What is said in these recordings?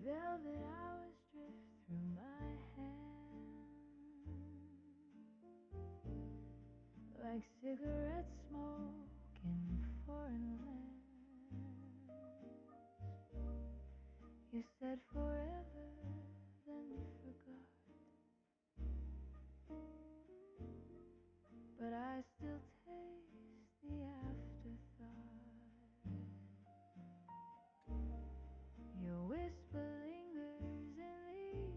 velvet hours drift through my hand like cigarette smoke in foreign lands. You said forever, then forgot, but I still taste the afterthought. Your whisper lingers in the air,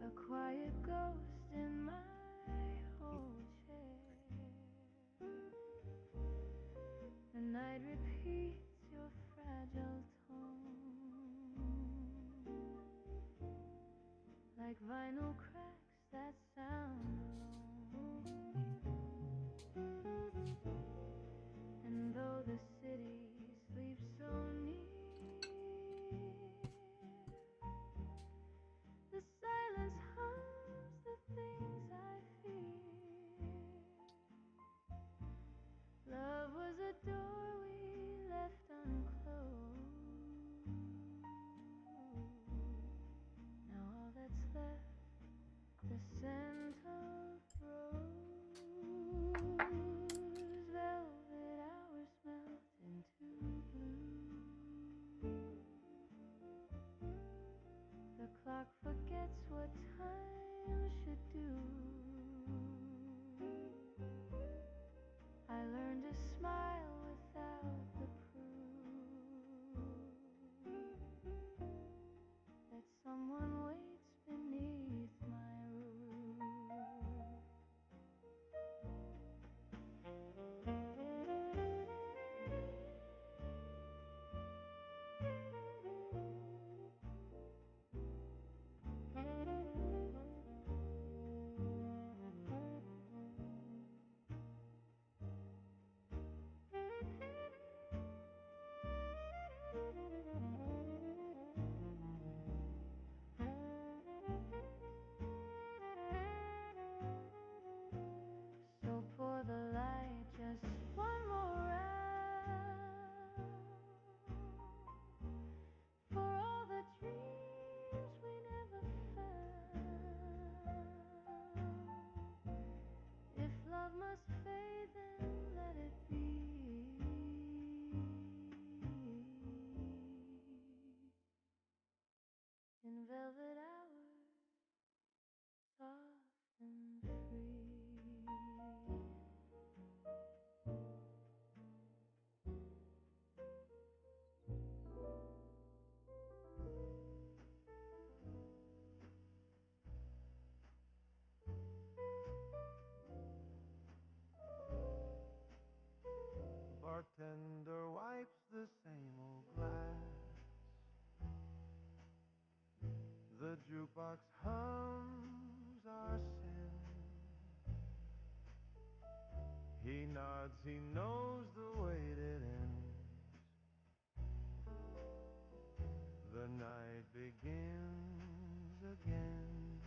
a quiet ghost in my old chair. The night repeats your fragile tone, like vinyl cracks that sound alone. And though the city sleeps so near, the silence hums the things I fear. Love was a door we left unclosed. Now all that's left, the scent of rose. Velvet hours melt into blue. The clock forgets what time should do. I learned to smile without the proof that someone waits beneath my roof. So pour the light just one more round for all the dreams we never found. If love must fade, then let it be. In velvet hours, soft and free. Bartender wipes the same old glass. The jukebox hums our sin. He nods, he knows the way it ends. The night begins again.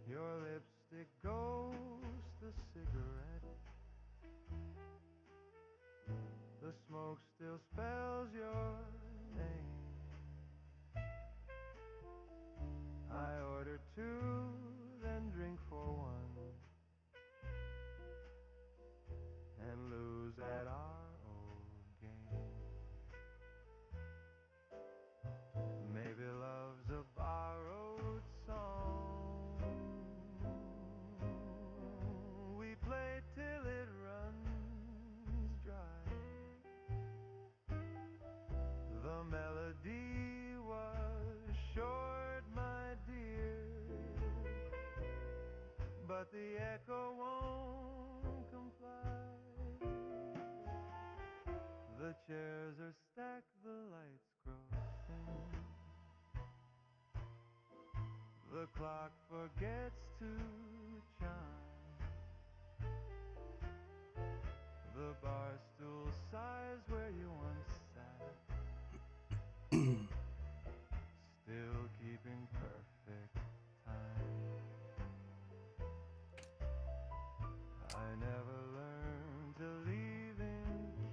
Your lipstick ghost, the cigarette. The smoke still spells your name. I order two, then drink for one, and lose at our old game. Maybe love's a borrowed song. We play till it runs dry. The melody was short, my dear, but the echo won't comply. The chairs are stacked, the lights grow dim. The clock forgets to chime. The bar stool sighs where you once sat, still keeping perfect time. I never learned to leave in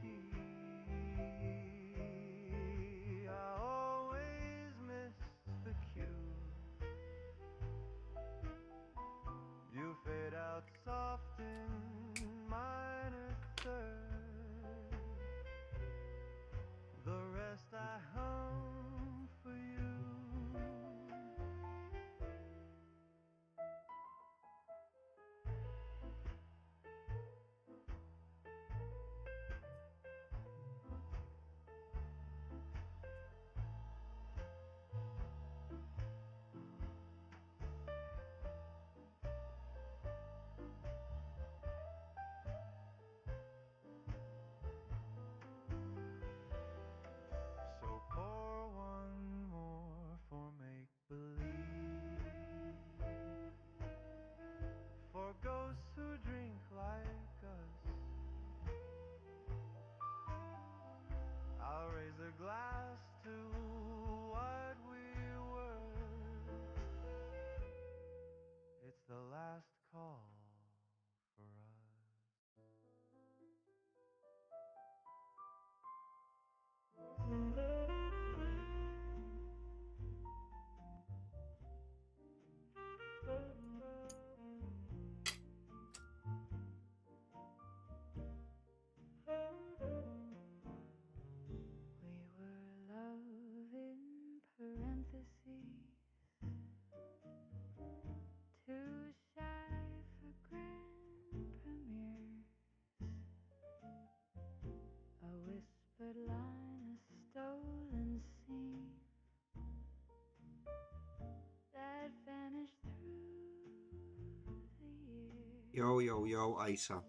Yo, yo, yo, Aisha.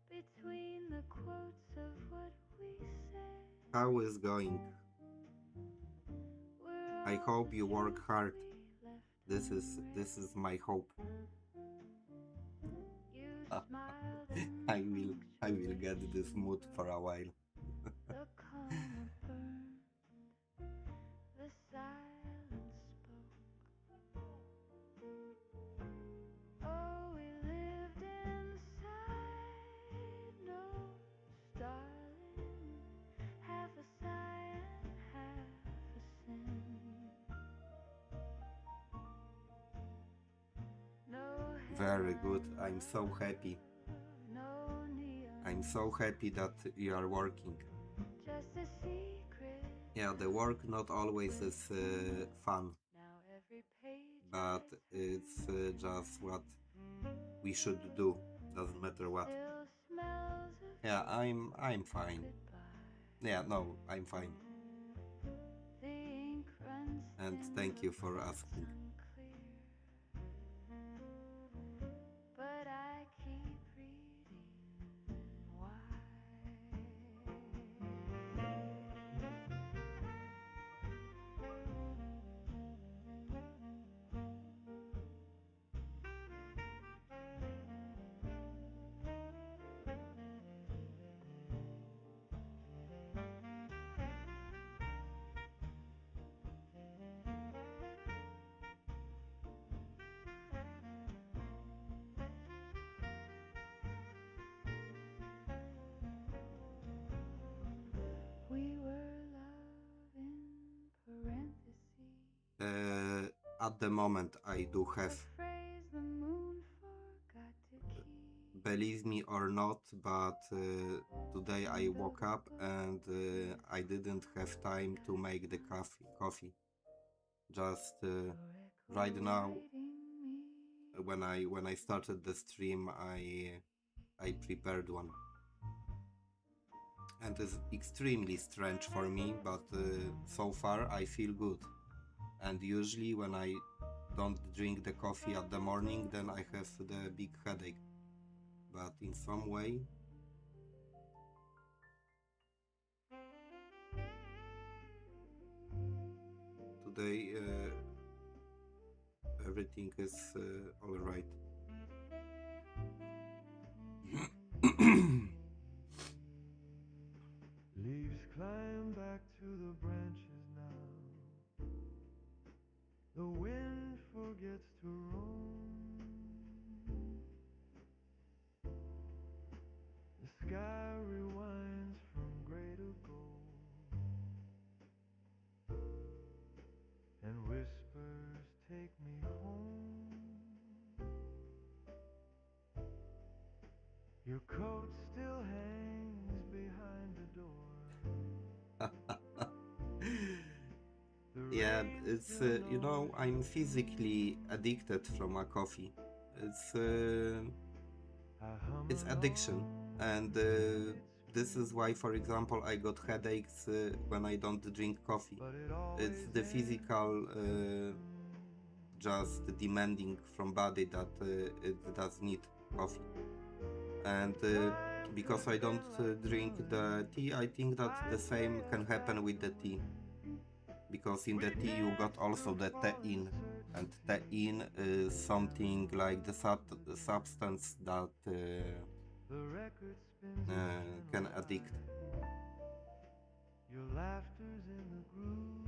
between the quotes of what we said. How is going? We're I all hope the you work truth hard. we left This is my hope. You I smiled and will get this mood for a while. the comma burned, the silence spoke. Oh, we lived inside notes, darling, half a sigh and half a sin. No Very good. headline I'm so happy. love, no neon, I'm so happy that you are working. just a secret. Yeah, the work not always is fun, Now every page but I it's turn just what we should do. Doesn't matter what. still smells of Yeah, I'm fine. goodbye. Yeah, no, I'm fine. The ink runs And thin, thank the you for font's asking. unclear, but I keep reading. Why? We were love in parentheses. At the moment, I do A have, phrase the moon forgot to keep. believe me or not, but today I woke up and I didn't have time to make the coffee. Just A right record now, writing me. when I started the stream, I prepared one, and it's extremely strange for me, but so far I feel good. And usually when I don't drink the coffee at the morning, then I have the big headache. But in some way, today everything is all right. Leaves climb back to the branches now. The wind forgets to roam. The sky rewinds from gray to gold, and whispers take me home. Your coat still hangs behind the door. Yeah, it's I'm physically addicted from a coffee. It's uh, it's addiction, and this is why, for example, I got headaches when I don't drink coffee. It's the physical just demanding from body that it does need coffee. And because I don't drink the tea, I think that the same can happen with the tea, because in the tea you got also the thein, and thein is something like the substance that can addict. Your laughter's in the groove.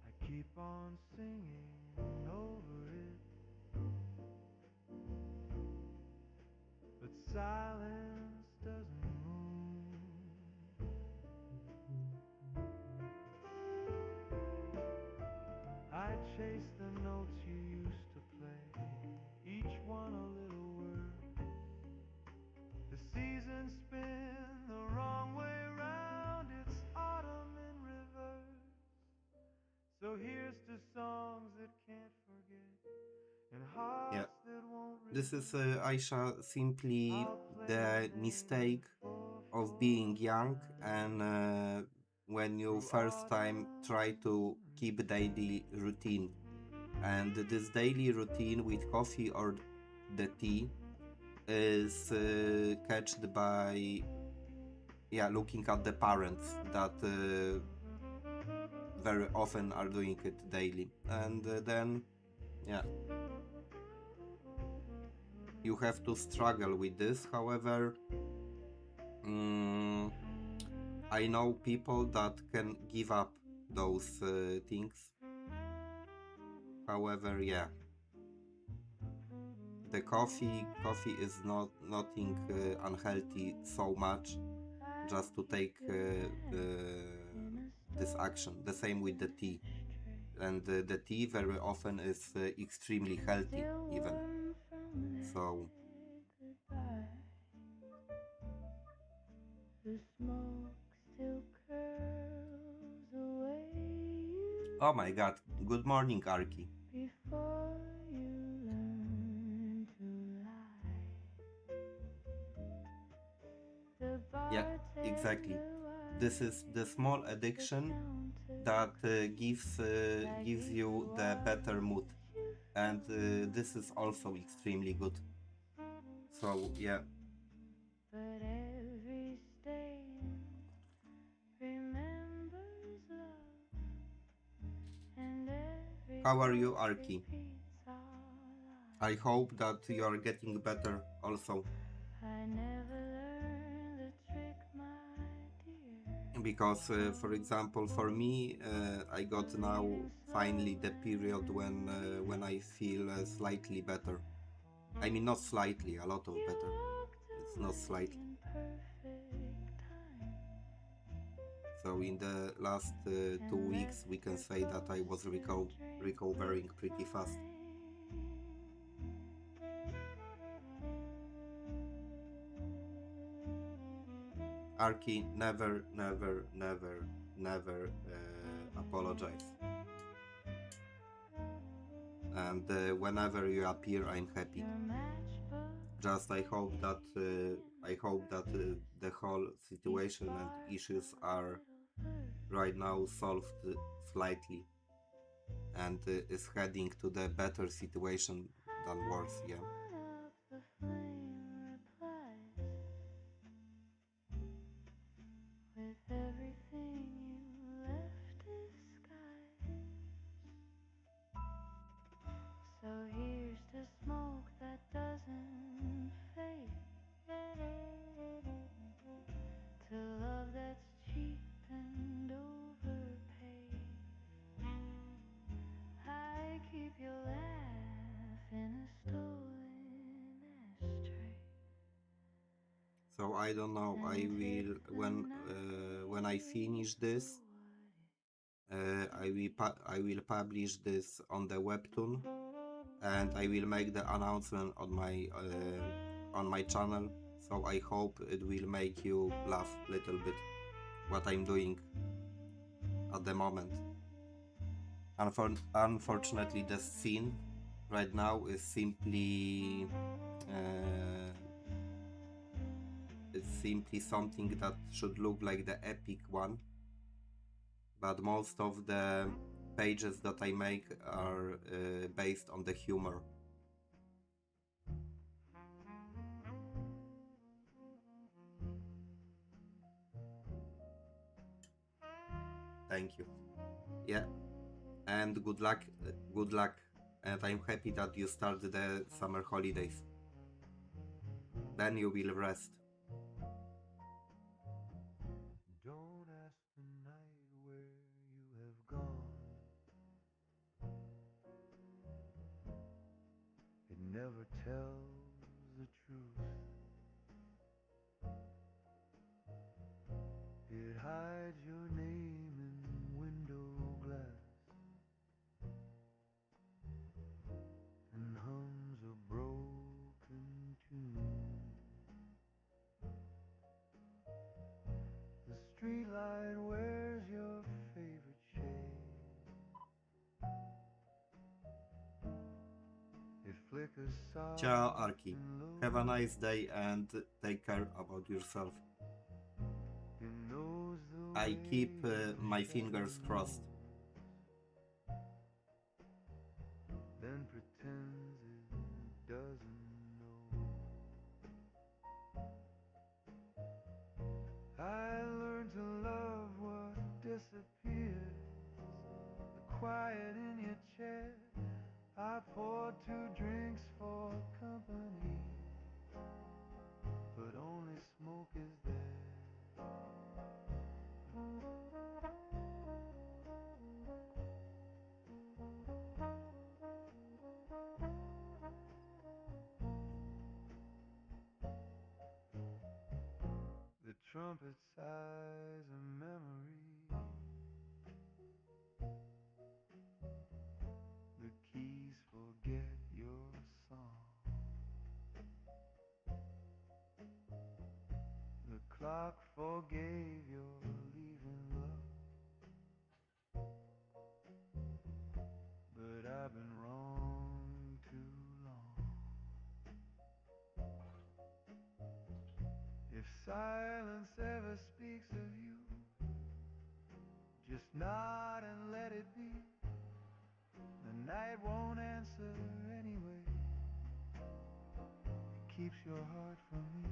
I keep on singing over it, but silence doesn't move. I chase the notes you used to play, each one a little word. The seasons spin the wrong way round, it's autumn in reverse. So here's to songs that can't forget, and Yeah, hearts that won't this is regret. Aisha, simply I'll play the today mistake for of being young, and fun, when you through first time try autumn to keep daily routine. And this daily routine with coffee or the tea is catched by looking at the parents that very often are doing it daily, and then yeah you have to struggle with this. However, mm, I know people that can give up those things. However, the coffee is not nothing unhealthy so much, just to take this action. The same with the tea, and the tea very often is extremely healthy even. So The smoke still curls away oh my god, good morning, Arki. before you learn to lie. The Yeah, exactly. This is the small addiction that gives you the better mood, and this is also extremely good. So yeah, but every stain remembers love, and every how are you, ghost Arki? repeats our I lies. hope that you are getting better also, I never learned the trick, my dear. because for example, for me, I got now finally the period when I feel slightly better. I mean, not slightly, a lot of You better. walked It's not away slightly. in perfect time, So in the last 2 weeks, and we left can your say that I was ghost to drink recovering with pretty fast. Arki, never, never, never, never apologize. And whenever you appear, I'm happy. your matchbook Just I hope that the whole he situation and sparked issues a are little verse. right now solved slightly, and is heading to the better situation I than worse. light Yeah. one up, the flame replies with everything you left disguised. So here's to smoke that doesn't fade, to love that's cheap and overpaid. I keep your laugh in a stolen ashtray. So I don't know. I And if will the when I night finish were this, I will publish this on the webtoon, and I will make the announcement on my channel. So I hope it will make you laugh a little bit what I'm doing at the moment. Unfortunately, the scene right now is simply uh, it's simply something that should look like the epic one, but most of the pages that I make are based on the humor. Thank you. Yeah, and good luck, and I'm happy that you start the summer holidays. Then you will rest. Don't ask the night where you have gone. It never tells the truth. It hides your name in window glass and hums a broken tune. The streetlight wears your favorite shade. It flickers Ciao, soft Arki. and Have a low. nice day and take care about yourself. It knows the I way keep your my shadow fingers crossed. knows. quiet in your chair. I poured 2 drinks for company, but only smoke is there. The trumpet sighs a memory. The keys forget your song. The clock forgave your leaving love, but I've been wrong too long. If silence ever speaks of you, just nod and let it be. The night won't answer anyway. It keeps your heart from me.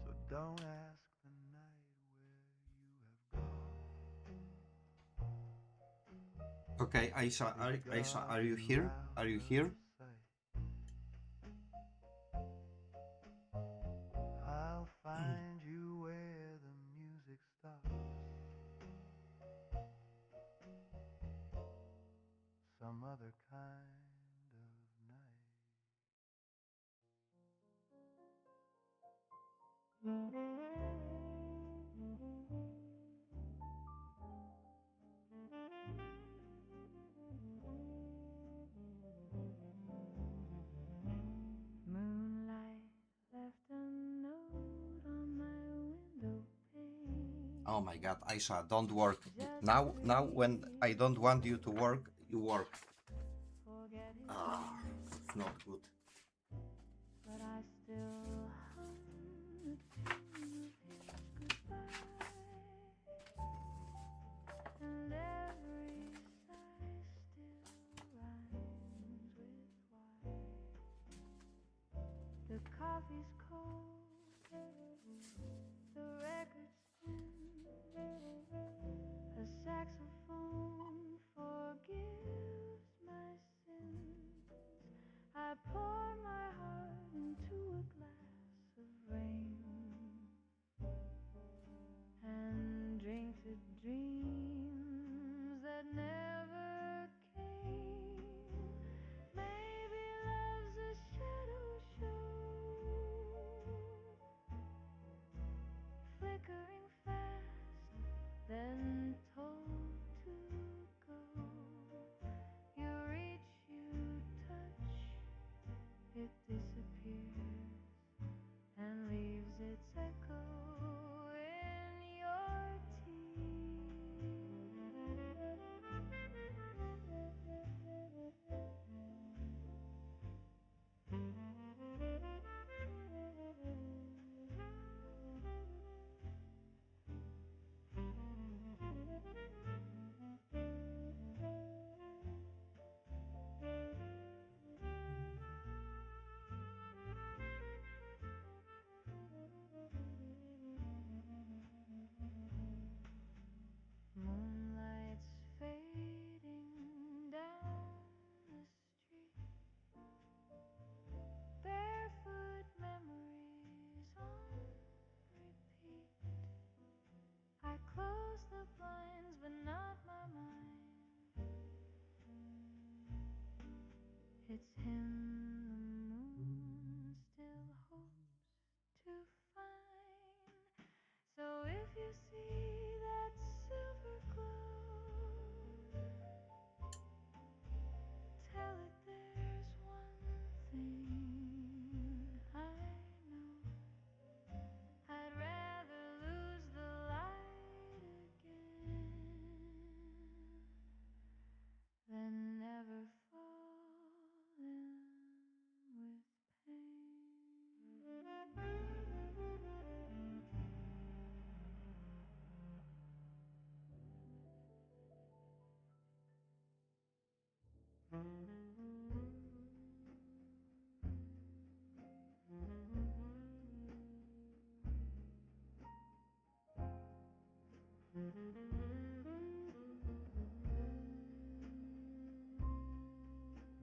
So don't ask the night where you have gone. Okay, It's Aisha, are dark you and here? Are you out here? of sight. I'll find you where the music stops. Some other kind of night. Moonlight left a note on my window pane. Oh my god, Aisha, don't work. Just Now when I don't want you to breathe, work, you work. Ah, forgetting, it's not good. but I still hum the tune of his goodbye. And every sigh still rhymes with why. The coffee's cold, the record's thin, a saxophone forgives my sins. I pour my heart into a glass of rain and drink to dreams that never came. Maybe love's a shadow show, flickering fast, then told to go. You reach, you touch, it disappears and leaves its echo in your Moonlight's fading down the street. Barefoot memories on repeat. I close the blinds, but not my mind. It's him the moon still hopes to find. So if you see that silver glow, tell it there's one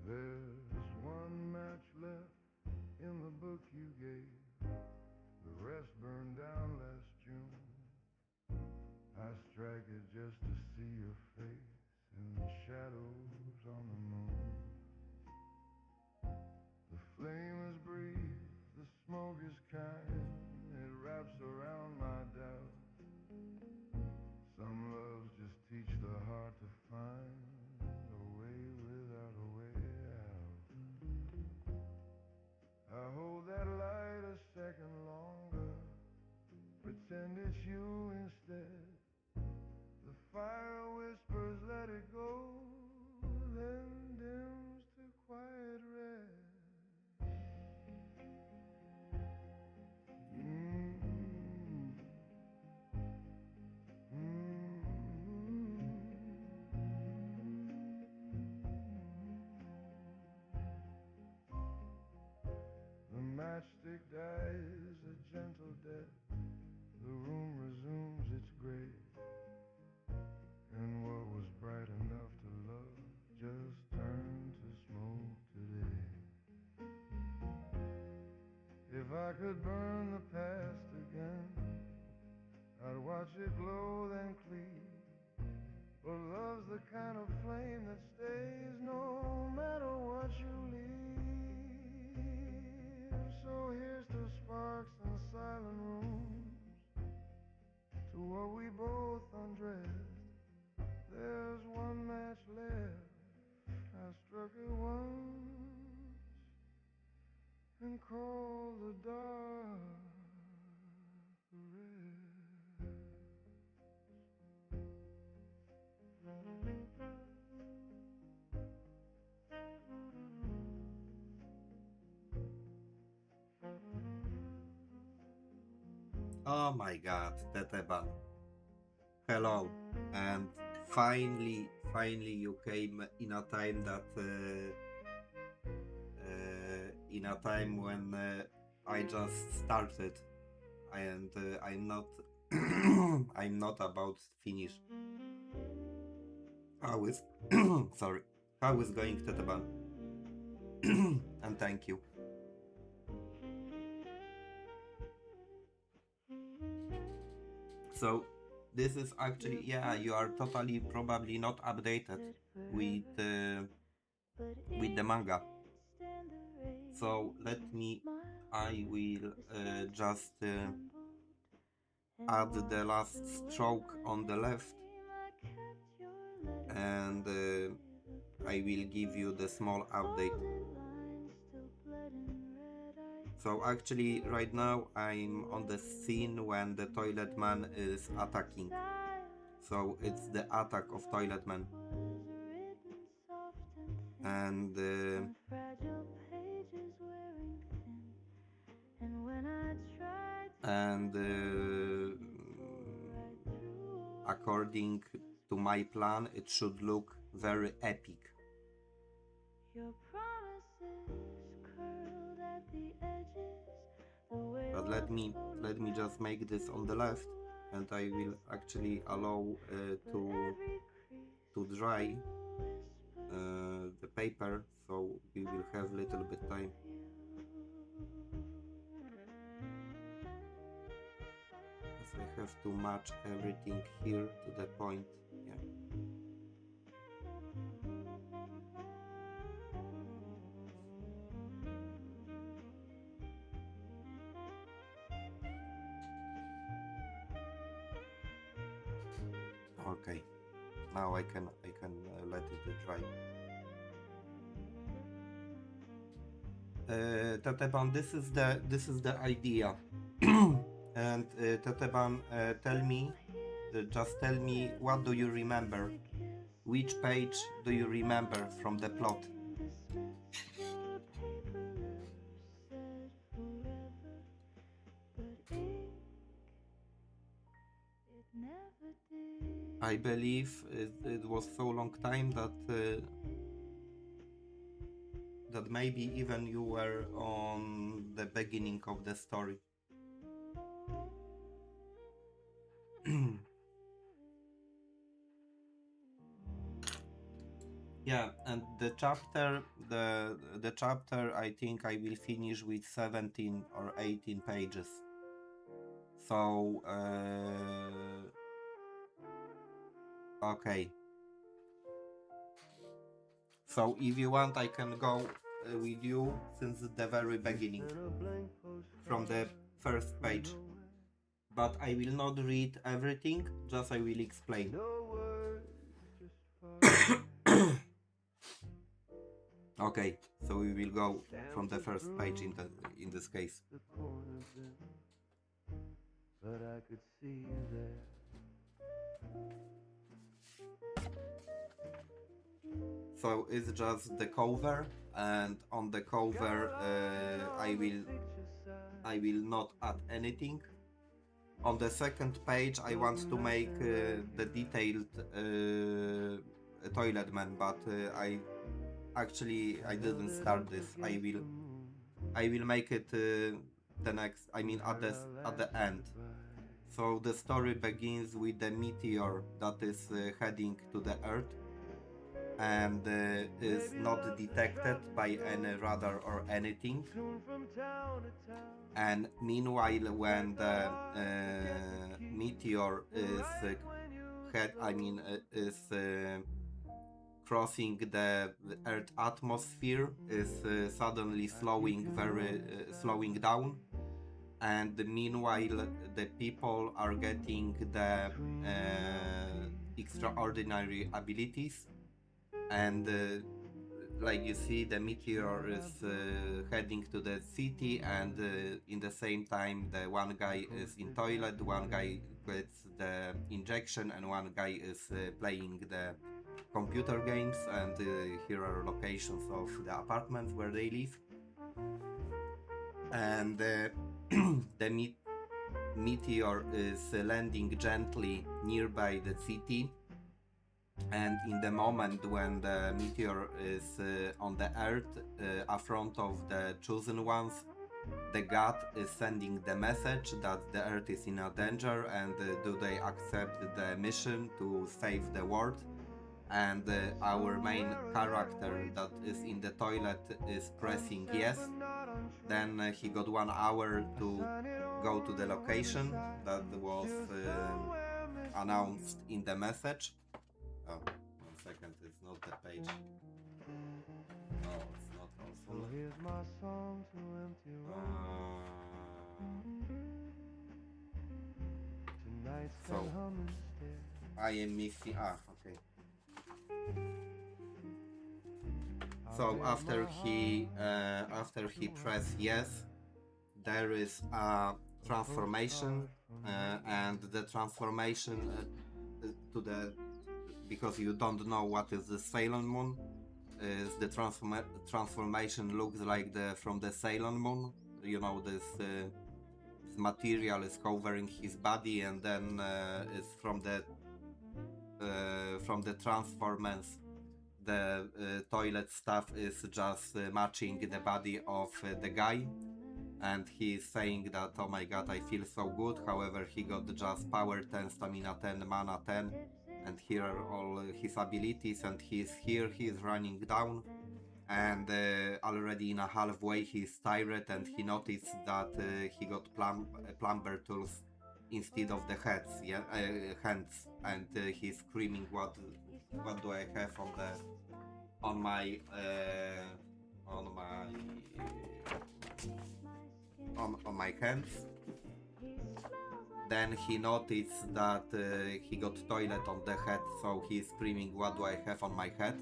There's one match left in the book you gave. The rest burned down last June. I strike it just to see your face in the shadows on the moon. The flame is brief, the smoke is kind. It wraps around my doubt. Some loves just teach the heart to find a way without a way out. I hold that light a second longer, pretend it's you instead. The fire whispers, let it go, then dims to quiet red. The matchstick dies a gentle death. The room resumes its gray. And what was bright enough to love just turned to smoke today. If I could burn the past again, I'd watch it glow then cleave. But love's the kind of flame that stays no matter what you leave. So here's to sparks and silent rooms, to what we both undressed. There's one match left. I struck it once and called the dark the rest. Oh my god, Teteba. Hello. And finally you came in a time that in a time when I just started and I'm not I'm not about to finish. How is sorry. How is going, Teteban? And thank you. So this is actually, yeah, you are totally probably not updated with the manga. So I will just add the last stroke on the left, and I will give you the small update. So actually right now I'm on the scene when the toilet man is attacking. So it's the attack of toilet man. And according to my plan it should look very epic. But let me just make this on the left, and I will actually allow to dry the paper, so we will have little bit time. As I have to match everything here to the point. Yeah. Okay, now I can let it dry. Tateban, this is the idea. And Tateban, just tell me, what do you remember? Which page do you remember from the plot? I believe it was so long time that maybe even you were on the beginning of the story. Yeah, and the chapter I think I will finish with 17 or 18 pages. So okay. So if you want, I can go with you since the very beginning, from the first page. But I will not read everything, just I will explain. Okay, so we will go from the first page in this case. But I could see you there. So it's just the cover, and on the cover I will not add anything. On the second page I want to make the detailed toilet man, but I didn't start this. I will make it the next. I mean at the end. So the story begins with the meteor that is heading to the Earth, and is not detected by any radar or anything. And meanwhile, when the meteor is crossing the Earth atmosphere, is suddenly slowing down. And meanwhile, the people are getting the extraordinary abilities, and like you see, the meteor is heading to the city, and in the same time the one guy is in toilet, one guy gets the injection, and one guy is playing the computer games, and here are locations of the apartments where they live. And the meteor is landing gently nearby the city, and in the moment when the meteor is on the Earth, in front of the chosen ones, the God is sending the message that the Earth is in a danger, and do they accept the mission to save the world. And our main character that is in the toilet is pressing yes. Then he got 1 hour to go to the location that was announced in the message. Oh, 1 second, it's not the page. Oh, it's not also. Here's my song to empty tonight's So I am missing. Okay. So after he pressed yes, there is a transformation, and the transformation to the, because you don't know what is the Ceylon moon, is the transformation looks like from the Ceylon moon. You know, this material is covering his body, and then is from the transformance, the toilet stuff is just matching the body of the guy, and he's saying that, oh my god, I feel so good. However, he got just power 10, stamina 10, mana 10, and here are all his abilities, and he's running down, and already in a halfway he's tired, and he noticed that he got plumber tools instead of the hands, and he's screaming, what do I have on my hands? Then he noticed that he got toilet on the head, so he's screaming, what do I have on my head?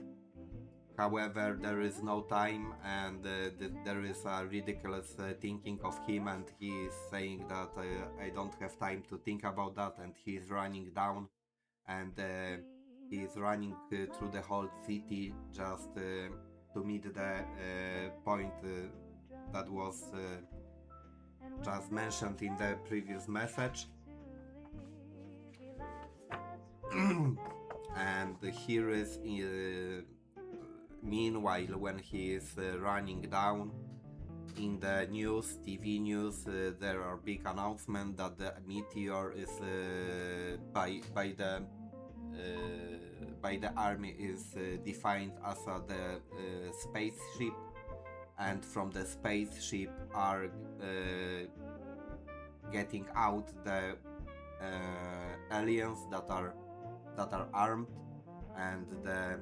However, there is no time, and there is a ridiculous thinking of him, and he is saying that I don't have time to think about that, and he is running down, and he is running through the whole city just to meet the point that was just mentioned in the previous message. And here is meanwhile, when he is running down, in the TV news, there are big announcement that the meteor is by by the army is defined as the spaceship, and from the spaceship are getting out the aliens that are armed, and the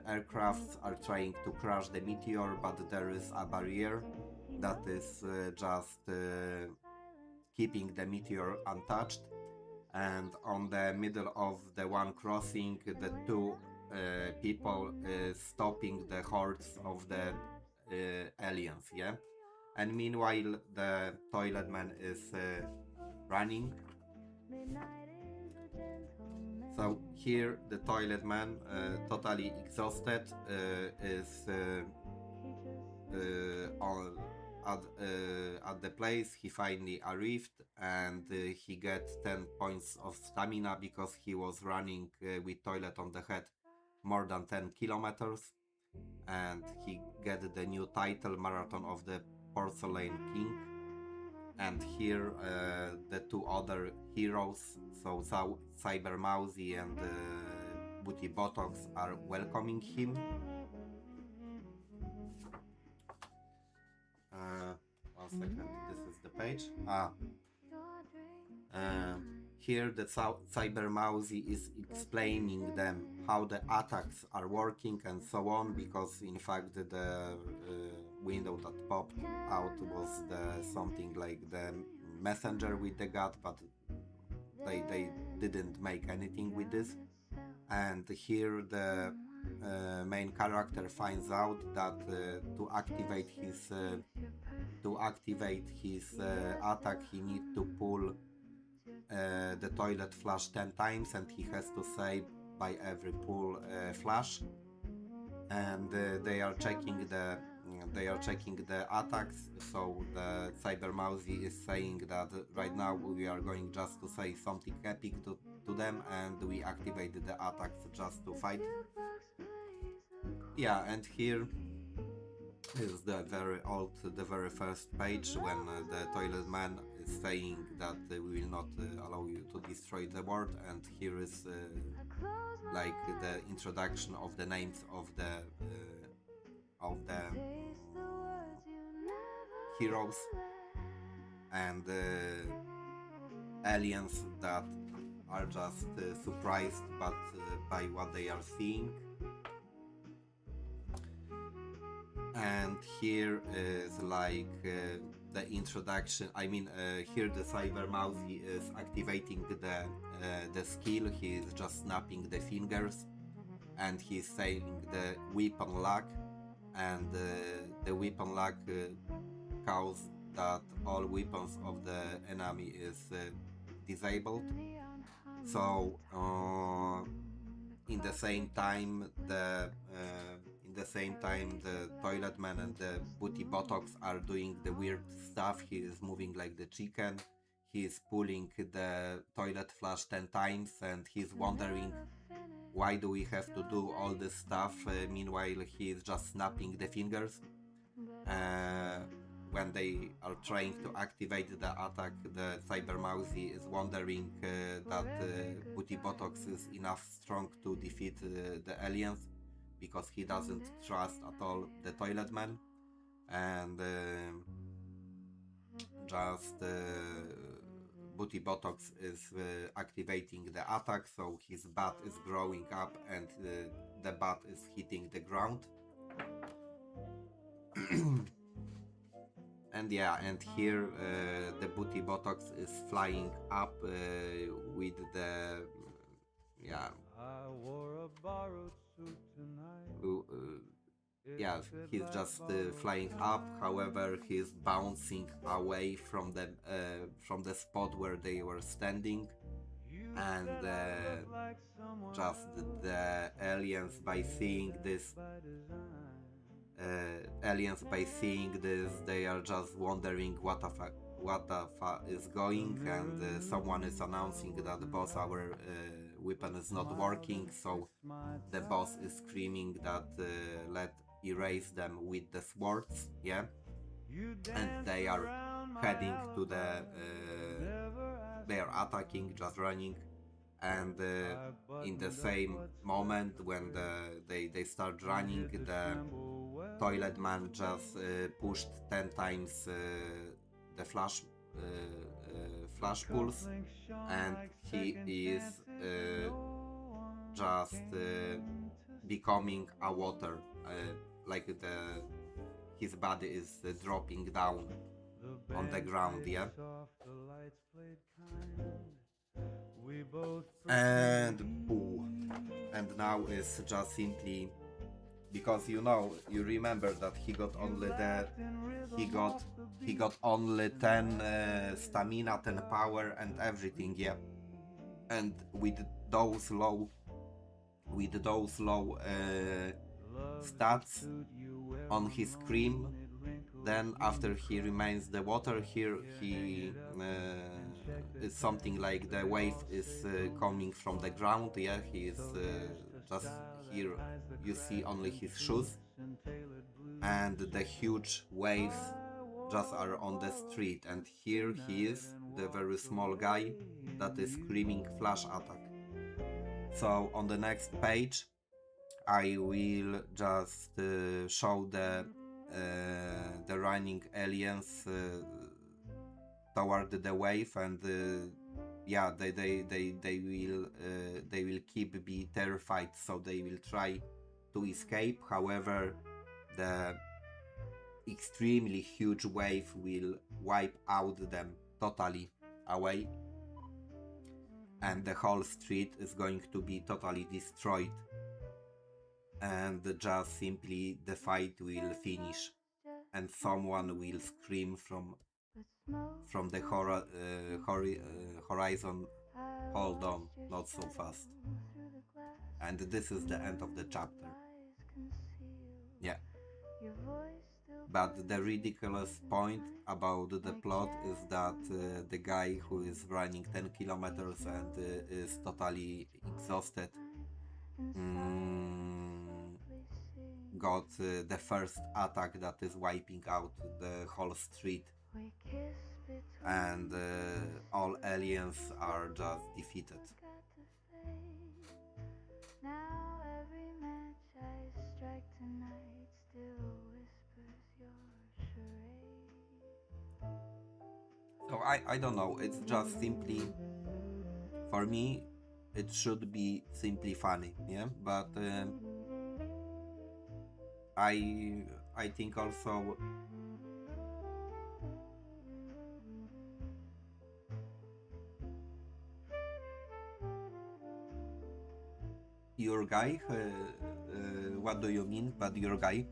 aircrafts are trying to crash the meteor, but there is a barrier that is just keeping the meteor untouched. And on the middle of the one crossing, the two people stopping the hordes of the aliens, yeah. And meanwhile, the toilet man is running. So here the toilet man, totally exhausted, is at the place. He finally arrived, and he gets 10 points of stamina because he was running with toilet on the head more than 10 kilometers, and he get the new title, Marathon of the Porcelain King. And here the two other heroes, so Cyber Mousy and Booty Botox, are welcoming him. One second, this is the page. Here the Cyber Mousy is explaining them how the attacks are working and so on, because in fact the window that popped out was something like the messenger with the god, but they didn't make anything with this. And here the main character finds out that to activate his attack, he needs to pull the toilet flush 10 times, and he has to say by every pull flush. And they are checking the attacks. So the Cyber Mousy is saying that right now we are going just to say something epic to them, and we activated the attacks just to fight. Yeah, and here is the very first page, when the toilet man is saying that we will not allow you to destroy the world. And here is like the introduction of the names of the heroes and aliens that are just surprised by what they are seeing. And here is like the introduction. I mean, here the Cyber Mousy is activating the skill. He is just snapping the fingers, and he's saying the weapon lock, and the weapon lock causes that all weapons of the enemy is disabled. So in the same time the toilet man and the Booty Botox are doing the weird stuff. He is moving like the chicken. He is pulling the toilet flush 10 times, and he's wondering why do we have to do all this stuff. Meanwhile, he is just snapping the fingers. When they are trying to activate the attack, the Cyber Mousy is wondering that Booty Botox is enough strong to defeat the aliens, because he doesn't trust at all the toilet man. And Booty Botox is activating the attack, so his butt is growing up, and the butt is hitting the ground. And yeah, and here the Booty Botox is flying up with the I wore a borrowed suit tonight. he's just flying up. However, he's bouncing away from the spot where they were standing, and just the aliens, by seeing this, they are just wondering what the fuck is going, and someone is announcing that the boss, our weapon is not working. So the boss is screaming that let erase them with the swords, yeah, and they are heading to they are attacking, just running, and in the same moment when they start running, the toilet man just pushed 10 times the flash pulse, and he is just becoming a water, like his body is dropping down on the ground, yeah. And boo. And now is just simply because you remember that he got only 10 stamina, 10 power and everything, yeah. And with those low stats on his screen, then after he remains the water, here he it's something like the wave is coming from the ground, yeah. He is just here, you see only his shoes, and the huge waves just are on the street, and here he is, the very small guy that is screaming flash attack. So on the next page I will just show the running aliens toward the wave, and yeah, they will keep be terrified, so they will try to escape. However, the extremely huge wave will wipe out them totally away, and the whole street is going to be totally destroyed, and just simply the fight will finish, and someone will scream from the horizon, "Hold on, not so fast." And this is the end of the chapter. Yeah. But the ridiculous point about the plot is that the guy who is running 10 kilometers and is totally exhausted got the first attack that is wiping out the whole street, and all aliens are just defeated. Now every match I strike tonight still whispers your charade. So I don't know, it's just simply, for me, it should be simply funny, yeah. But I think also your guy, what do you mean but your guy?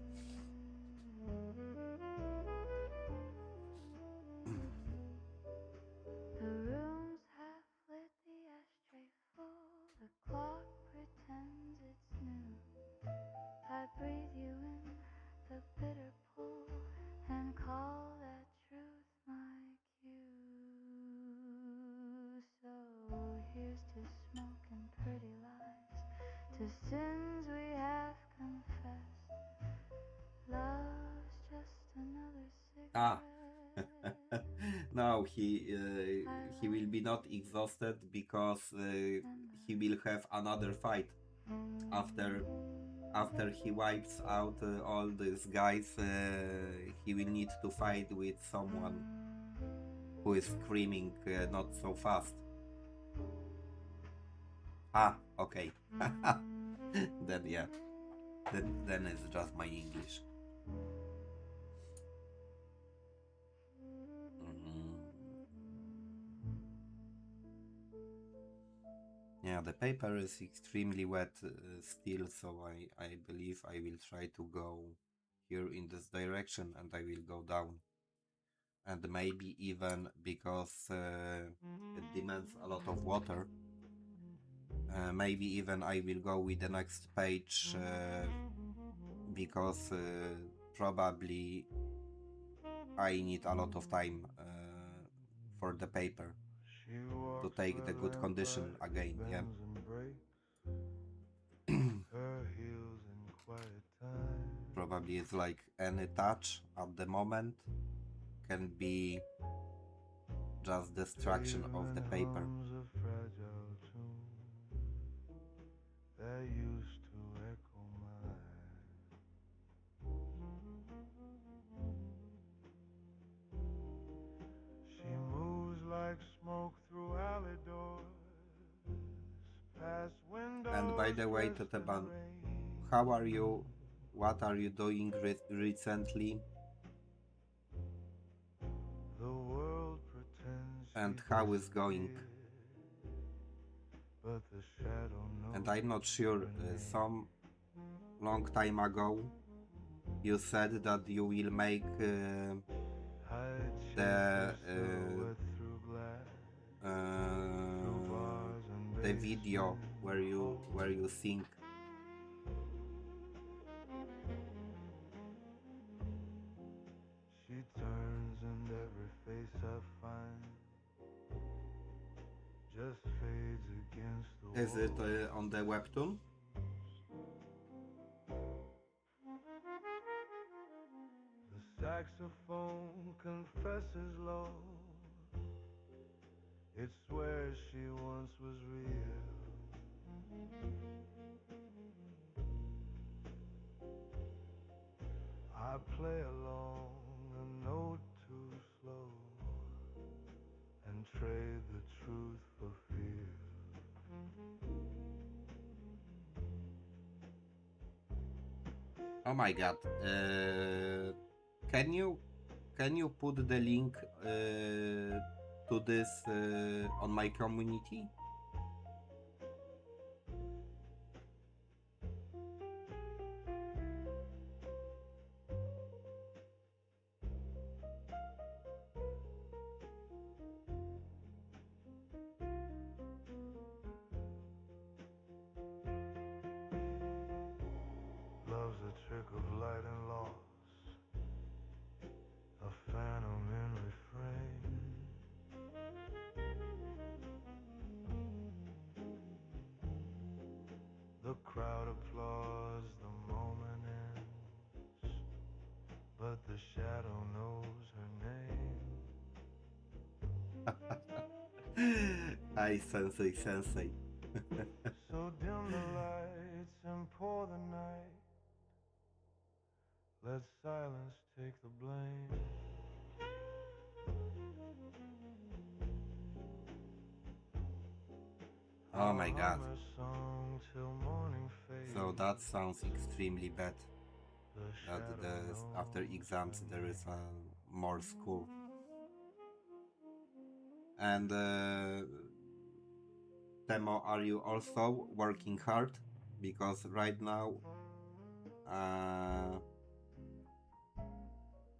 The room's half lit, the ashtray full. The clock pretends it's noon. I breathe you in, the bitter pull, and call that truth my cue. So here's to smoke and pretty lies, to sins we have confessed. Love's just another Ah. cigarette. Now he will be not exhausted because he will have another fight after he wipes out all these guys. He will need to fight with someone who is screaming not so fast. Okay. Then yeah, then it's just my English. Yeah, the paper is extremely wet still, so I believe I will try to go here in this direction, and I will go down. And maybe even because it demands a lot of water, maybe even I will go with the next page because probably I need a lot of time for the paper to take the good condition again, yeah. Probably it's like any touch at the moment can be just destruction of the paper. And by the way, Teteban, how are you? What are you doing recently? The world pretends And she how is going? but the shadow knows And I'm not sure, her name. some long time ago you said that you will make I'd chase the her silhouette through glass, through bars and the video where you sing. She turns and every face I find just fades against the Is it wall. on the webtoon? The saxophone confesses low. It swears she once was real. I play along a note too slow and trade the truth for fear. Oh my god. Can you put the link to this on my community? Love's a trick of light and loss, a phantom in refrain. The crowd applauds, the moment ends, but the shadow knows her name. Ay, sensei. So dim the lights and pour the night. Let silence take the blame. Oh my god. I'll hum her song till morning fades. So that sounds extremely bad. The That shadow after knows exams her there is name. more school. And Temo, are you also working hard? Because right now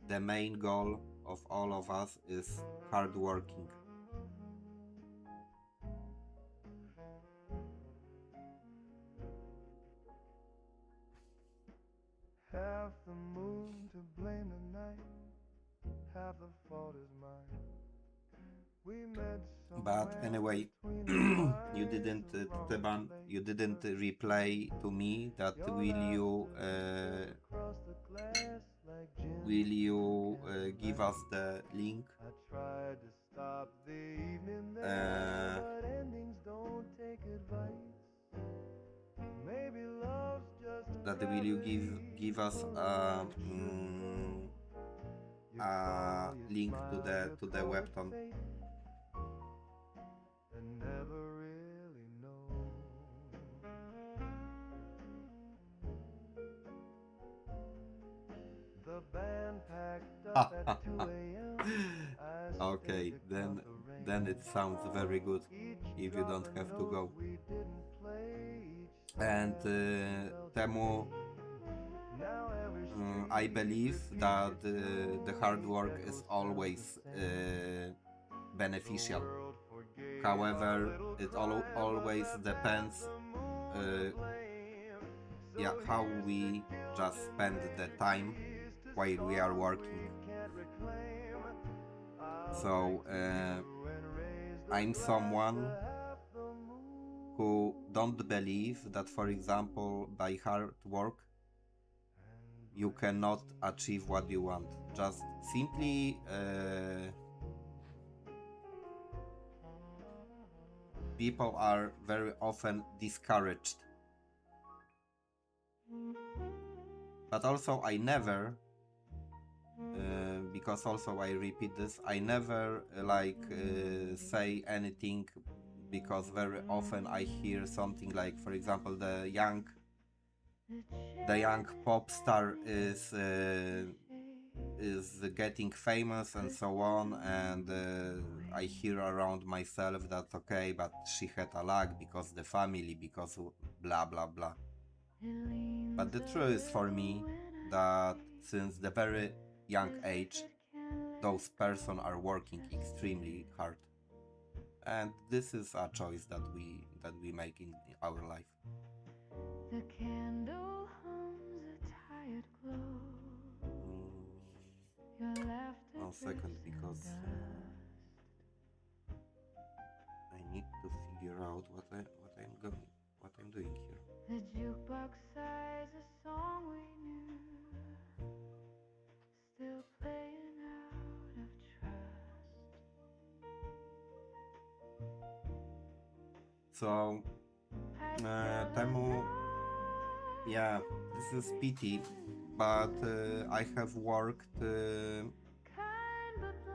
the main goal of all of us is hard working. Half the moon to blame tonight, half the fault is mine. We met But somewhere anyway, between the you lines didn't, of wrong Teban, place. you didn't reply to me that Your laughter across the glass like gin will you and give us the link I tried to stop the evening there, but endings don't take advice. Maybe love's just that will you give us gravity a full of sugar. You a call, you link smile, you to the call it webtoon. fate, and never really know. The band packed up at 2 a.m. I Okay, stayed to count the then it rain. sounds very good Each if you drop don't a have to note go. we didn't play, each And step we felt in Temu, vain. Now every I street believe repeats that its the tune, hard each work echo is sounds the always same. The beneficial. world forgave our However, little it crime, but always left half depends, the moon to uh, blame. yeah, So how here's to we guilt just and spend the time memories, to while we are songs working. we can't reclaim. I'll So drink to you and raise the I'm glass someone to half the moon. who don't believe that, for example, by hard work you cannot achieve what you want. Just simply people are very often discouraged. But also I never, because also I repeat this, I never say anything because very often I hear something like, for example, the young pop star is getting famous and so on, and I hear around myself that okay, but she had a lag because the family, because blah blah blah. But the truth is for me that since the very young age, those person are working extremely hard, and this is a choice that we make in our life. The candle hums a tired glow. Your laughter 1 second, drifts in because dust. I need to figure out what I'm doing here. The jukebox sighs a song we knew, still playing out of trust. So, Temu, yeah, this is pity, but I have worked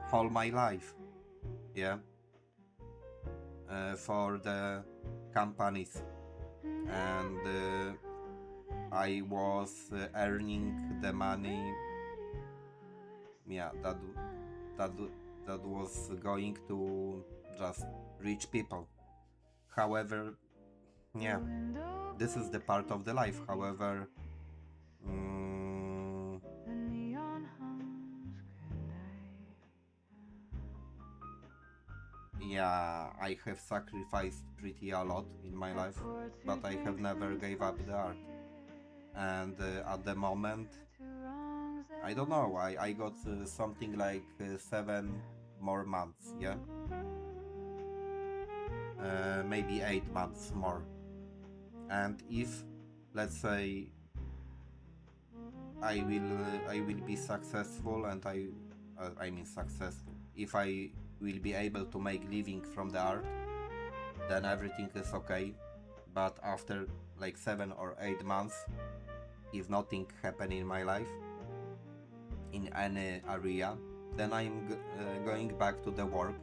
whole my life, yeah, for the companies, and I was earning the money, yeah, that that was going to just rich people. However, yeah, this is the part of the life. However, The neon hums goodnight. yeah, I have sacrificed pretty a lot in my life, but I have never gave up the art. And at the moment, I don't know, I got something like 7 more months, yeah, maybe 8 months more. And if, let's say, I will be successful, and I mean successful, if I will be able to make living from the art, then everything is okay. But after like 7 or 8 months, if nothing happen in my life in any area, then I'm going back to the work,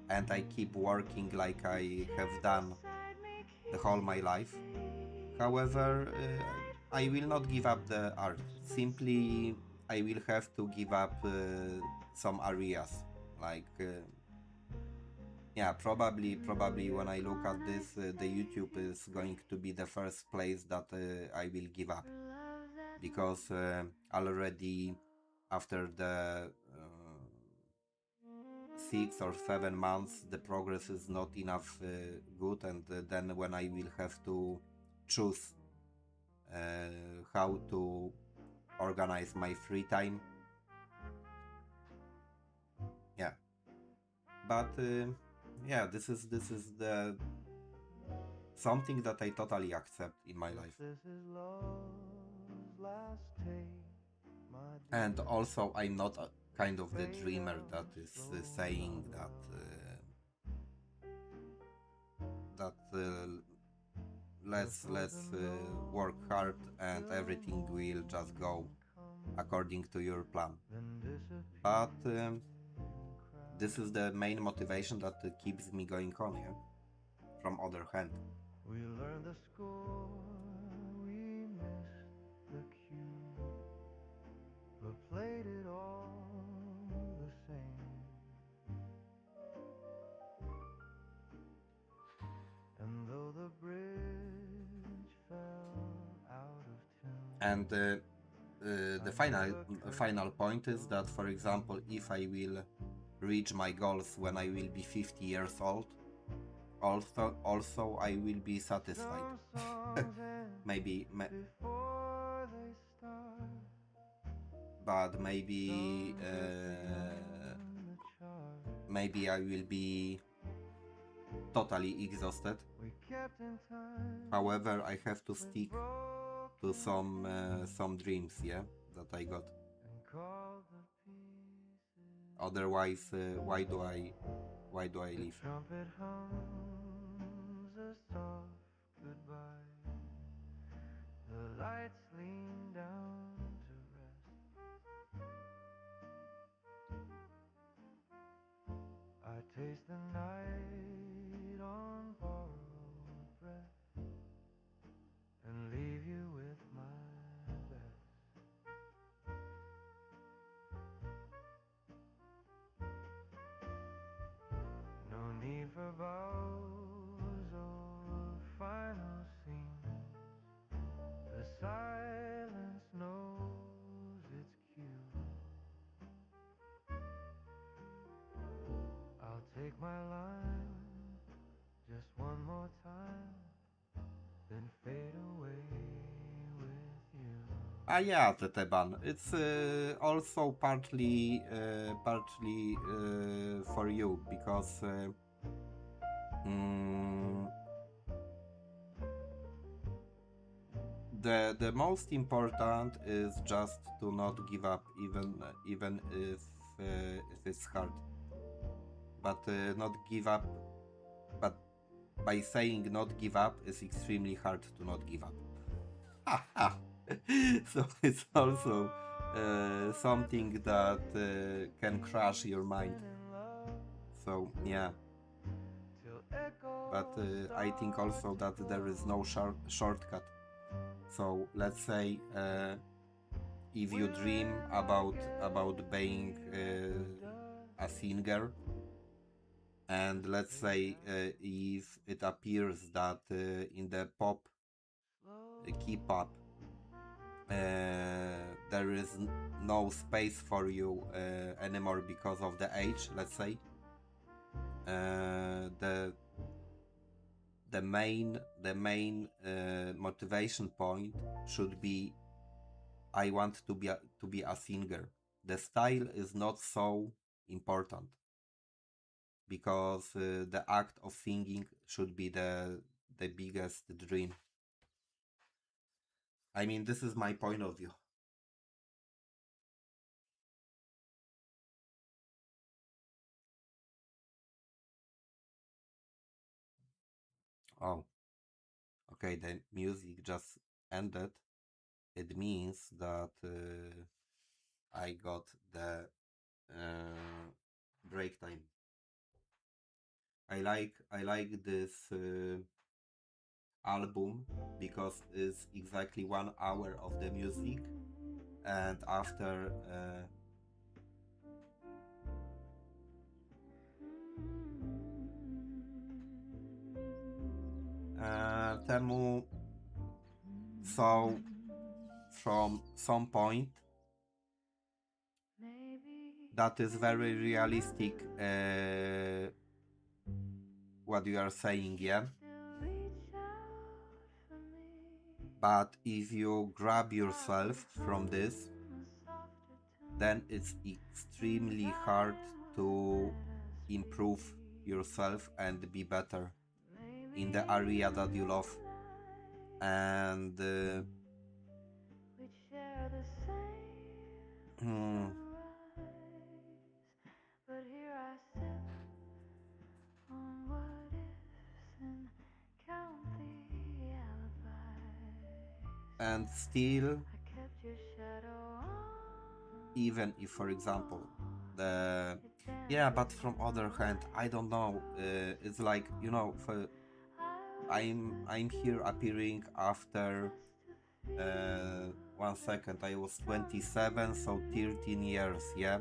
and I keep working like I have done the whole my life. However, I will not give up the art. Simply, I will have to give up some areas. Like, yeah, probably when I look at this, the YouTube is going to be the first place that I will give up, because already after the 6 or 7 months, the progress is not enough good, and then when I will have to choose how to organize my free time. Yeah, but yeah, this is the something that I totally accept in my life. And also, I'm not a kind of the dreamer that is saying that let's work hard and everything will just go according to your plan. But this is the main motivation that keeps me going on. Yeah. From other hand, We learned the score, we missed the cue, but played it all the same. And though the bridge fell out of tune, and the final point is that, for example, if I will reach my goals when I will be 50 years old, also I will be satisfied. maybe before they start, but maybe I will be totally exhausted. we kept in time. However, I have to stick to some dreams, yeah, that I got. Otherwise, why do I live? Trumpet hums a soft goodbye. The lights lean down to rest. I taste the night Yeah, Teteban. It's also partly for you because mm, the most important is just to not give up, even if it's hard. But not give up. But by saying not give up is extremely hard to not give up. So it's also something that can crush your mind. So yeah, but I think also that there is no shortcut. So let's say if you dream about being a singer, and let's say if it appears that in the pop K-pop there is no space for you anymore because of the age, let's say the main motivation point should be I want to be a singer. The style is not so important because the act of singing should be the biggest dream. I mean, this is my point of view. Oh, okay, the music just ended. It means that I got the break time. I like this album because it's exactly 1 hour of the music, and after Temu saw from some point that is very realistic what you are saying, yeah. But if you grab yourself from this, then it's extremely hard to improve yourself and be better in the area that you love. And hmm, But here I sit on what ifs and count the alibis. and still, I kept your shadow on even if, for example, the yeah, but from other hand, I don't know. It's like, you know, I'm here appearing after 1 second. I was 27, so 13 years, yeah.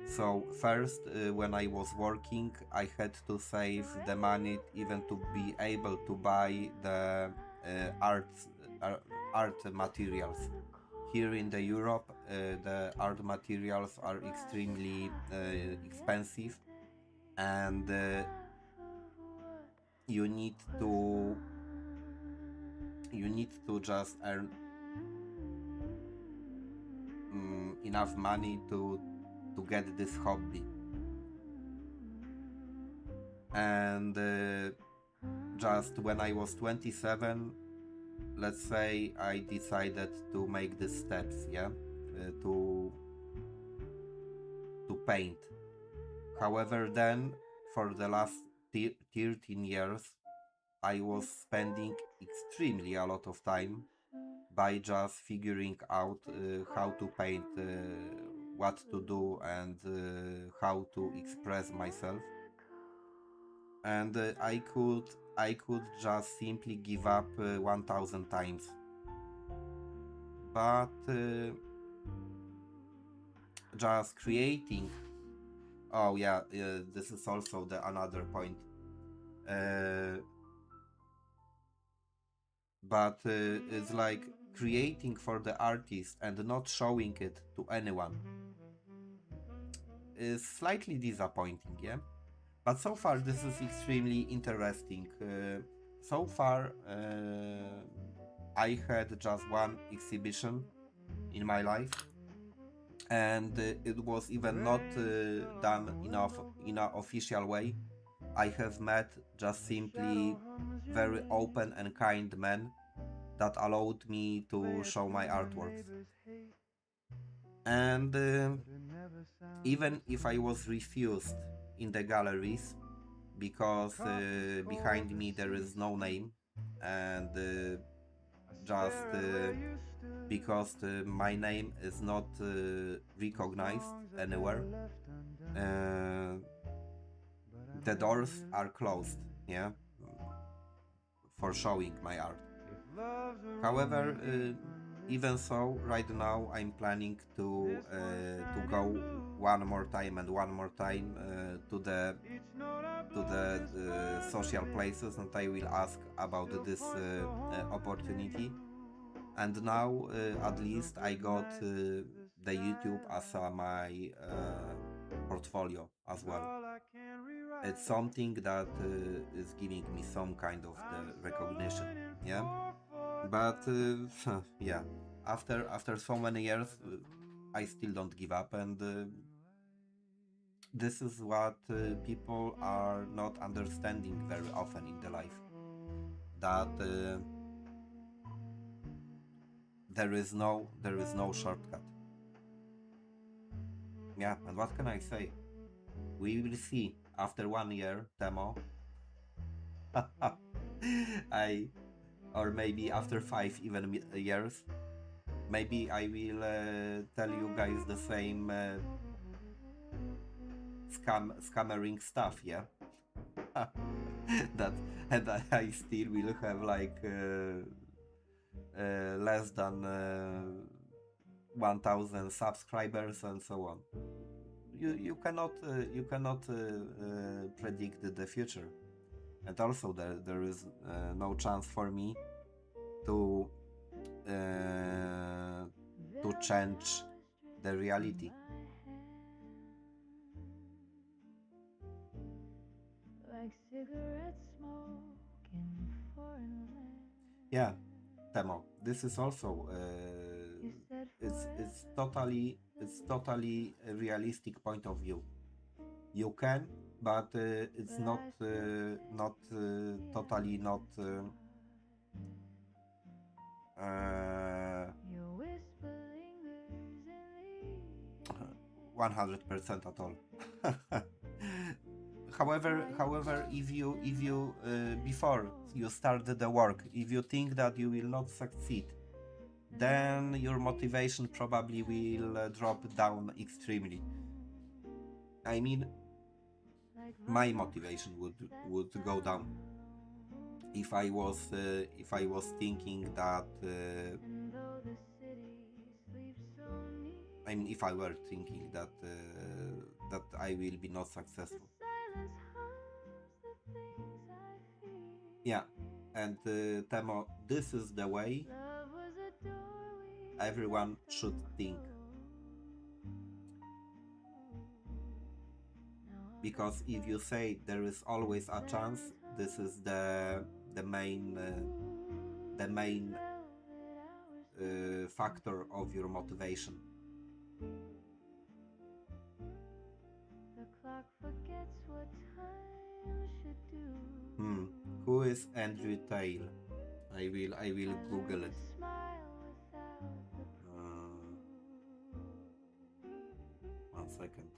So first, when I was working, I had to save the money even to be able to buy the uh, art materials. Here in the Europe, the art materials are extremely expensive, and you need to just earn enough money to get this hobby. And just when I was 27, let's say, I decided to make these steps, yeah, to paint. However, then for the last 13 years, I was spending extremely a lot of time by just figuring out how to paint, what to do, and how to express myself. And I could just simply give up 1,000 times. But just creating. Oh yeah, this is also the another point. Uh, but it's like creating for the artist and not showing it to anyone is slightly disappointing, yeah. But so far, this is extremely interesting. So far, I had just one exhibition in my life, and it was even not done in an official way. I have met just simply very open and kind men that allowed me to show my artworks. And even if I was refused in the galleries because behind me there is no name, and just because my name is not recognized anywhere, uh, the doors are closed, yeah, for showing my art. However, even so, right now I'm planning to go one more time and one more time to the social places, and I will ask about this opportunity. And now, at least, I got the YouTube as my portfolio as well. It's something that is giving me some kind of the recognition, yeah. But yeah, after so many years, I still don't give up, and this is what people are not understanding very often in the life. That there is no shortcut. Yeah, and what can I say? We will see after 1 year, Temo. I or maybe after 5 even years, maybe I will tell you guys the same scammering stuff, yeah. that and I still will have like less than 1000 subscribers and so on. You cannot predict the future, and also there is no chance for me to change the reality. Like cigarette smoke in foreign land. Yeah, Temo, this is also it's totally a realistic point of view. You can, but it's not totally not 100% at all. However, if you before you start the work, if you think that you will not succeed, then your motivation probably will drop down extremely. I mean, my motivation would go down if I was thinking that I mean, if I were thinking that I will be not successful. Yeah, and Temo, this is the way everyone should think. Because if you say there is always a chance, this is the main factor of your motivation. The clock forgets what time should do. Who is Andrew Tail? I will Google it. One second.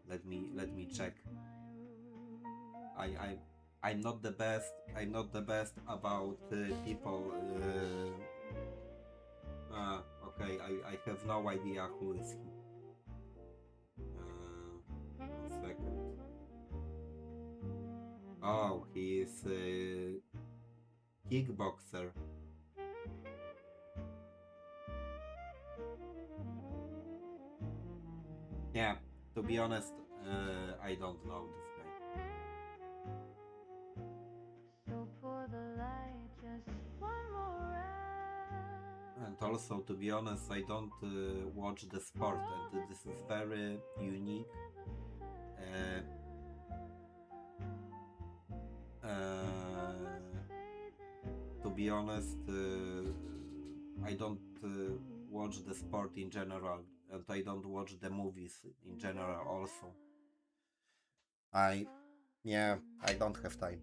Let me check. I'm not the best. I'm not the best about people. Okay, I have no idea who is he. One second. Oh, he is a kickboxer. Yeah, to be honest, I don't know this guy. So pour the light, just one more round. And also, to be honest, I don't watch the sport, and this is very unique. To be honest, I don't watch the sport in general, and I don't watch the movies in general also. I Yeah, I don't have time.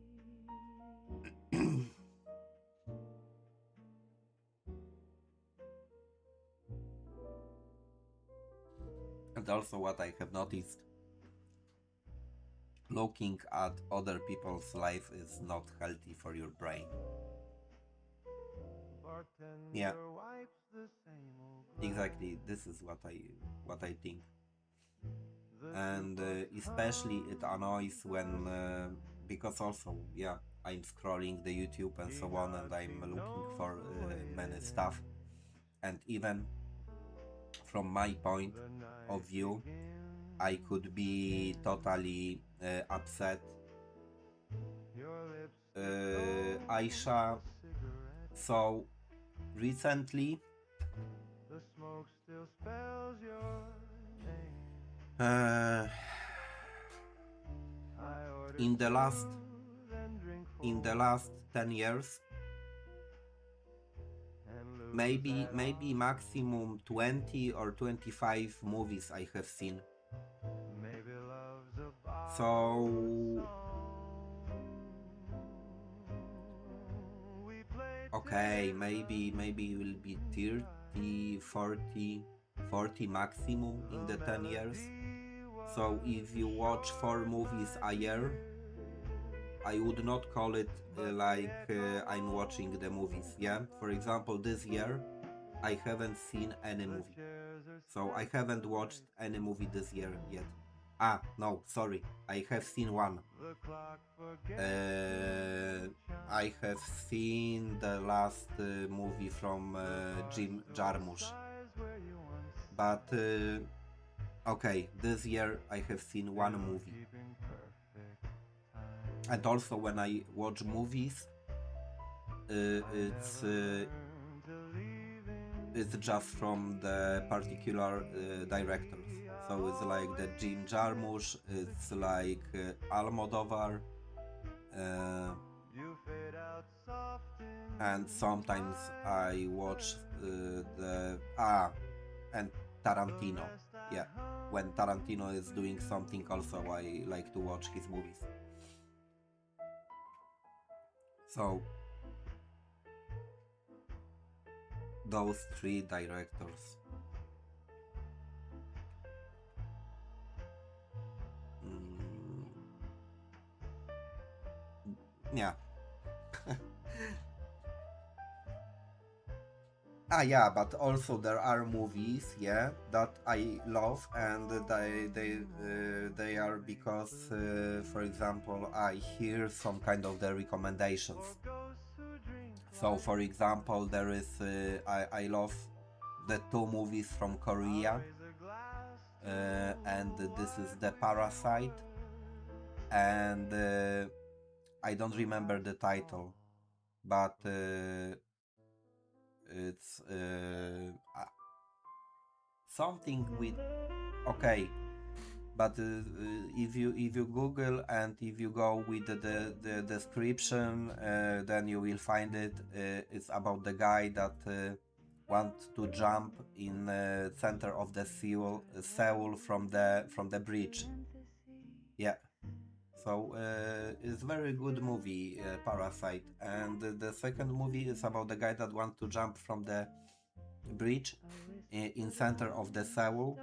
And also what I have noticed, looking at other people's life is not healthy for your brain. Yeah, exactly. This is what I think. And especially it annoys when because also, yeah, I'm scrolling the YouTube and so on, and I'm looking for many stuff, and even from my point of view, I could be totally upset. Aisha, so recently, uh, in the last 10 years, maybe maximum 20 or 25 movies I have seen. So okay, maybe it will be 30, 40 maximum in the 10 years. So if you watch 4 movies a year, I would not call it I'm watching the movies. Yeah, for example, this year I haven't seen any movie, so I haven't watched any movie this year yet. No, sorry, I have seen one. I have seen the last movie from Jim Jarmusch, but okay, this year I have seen one movie. And also when I watch movies, it's just from the particular directors. So it's like the Jim Jarmusch, it's like Almodovar, and sometimes I watch and Tarantino. Yeah, when Tarantino is doing something, also I like to watch his movies. So those 3 directors. Yeah. Yeah, but also there are movies, yeah, that I love, and they are because, for example, I hear some kind of the recommendations. So, for example, there is I love the 2 movies from Korea, and this is the Parasite, and I don't remember the title, but it's something with okay. But if you Google and if you go with the description, then you will find it. It's about the guy that wants to jump in center of the Seoul from the bridge. Yeah. So it's very good movie, Parasite. And the second movie is about the guy that wants to jump from the bridge in center of the Seoul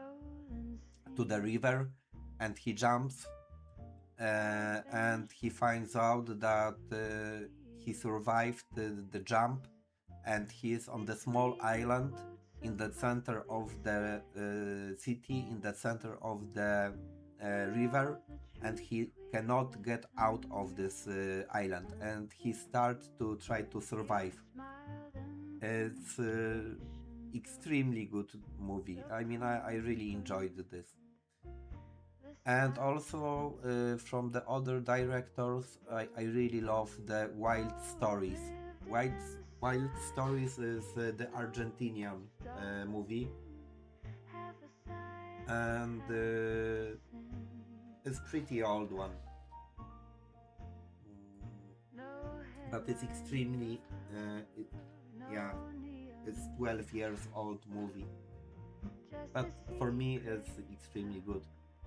to the river, and he jumps, and he finds out that he survived the jump, and he is on the small island in the center of the city, in the center of the river, and he cannot get out of this island, and he starts to try to survive. It's extremely good movie. I mean, I really enjoyed this. And also from the other directors, I really love the Wild Stories. Wild Stories is the Argentinian movie, and it's pretty old one, but it's extremely yeah, it's 12 years old movie, just but a for me it's secret extremely good.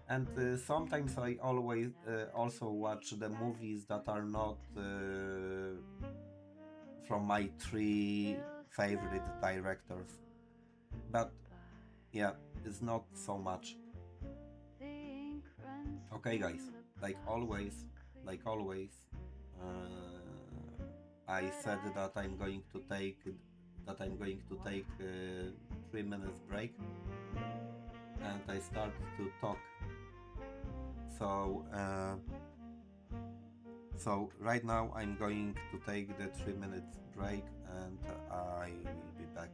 And sometimes I always also watch the movies that are not from my three will favorite slowly directors, but by. yeah, it's not so much. The ink runs Okay, guys, from the like always, blotting like clear, always, I but said I that I'm going keep to take that I'm going to take 3 minutes break, and I start to talk. So so right now I'm going to take the 3 minutes break, and I will be back.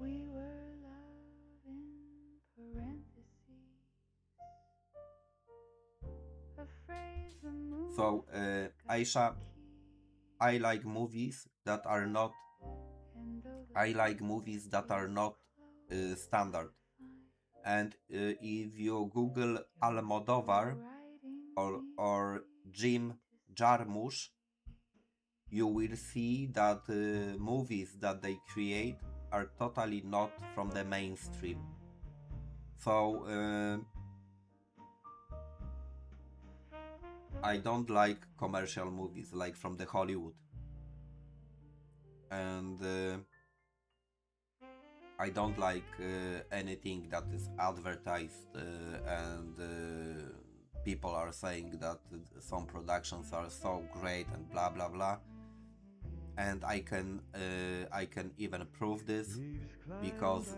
we were love in parentheses, a phrase So removed got Aisha, key, I like movies that are not and though the I like movies page that are is not closed, standard. I find And if you Google you're Almodovar writing or me Jim to sleep. Jarmusch, you will see that movies that they create are totally not from the mainstream. So I don't like commercial movies like from the Hollywood, and I don't like anything that is advertised and people are saying that some productions are so great and blah blah blah. And I can even prove this because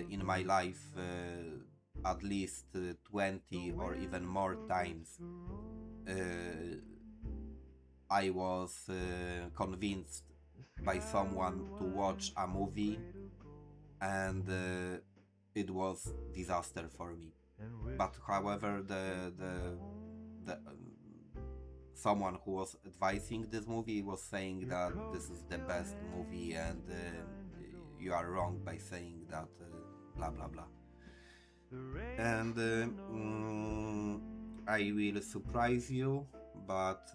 in my life at least 20 or even more times uh, I was convinced by someone to watch a movie, and it was disaster for me. But however, the someone who was advising this movie was saying that this is the best movie, and you are wrong by saying that blah blah blah. And I will surprise you, but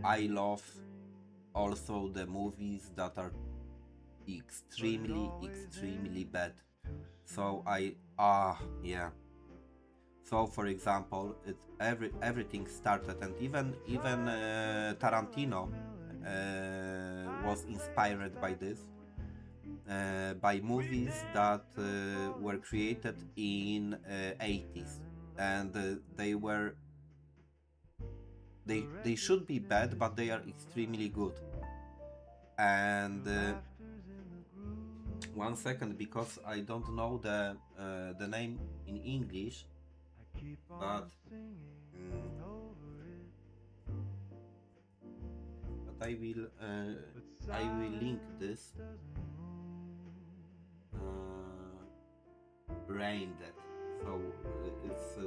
I love also the movies that are extremely bad. So yeah. So for example, everything started, and even Tarantino was inspired by this, by movies that were created in 80s, and they should be bad, but they are extremely good. And one second, because I don't know the name in English, but mm, I will link this brain dead. So it's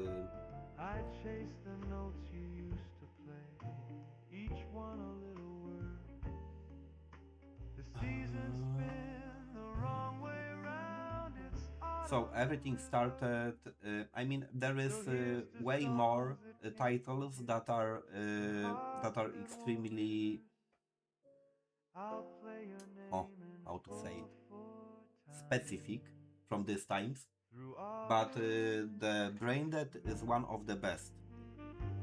I chase the notes you used to play, each one a little word. The seasons spin the wrong way round. It's so autumn everything started. I mean, there is way more titles that are extremely, I'll play your oh, name in how to say it, 4/4 specific from these times. through But autumn. the brain dead is one of the best.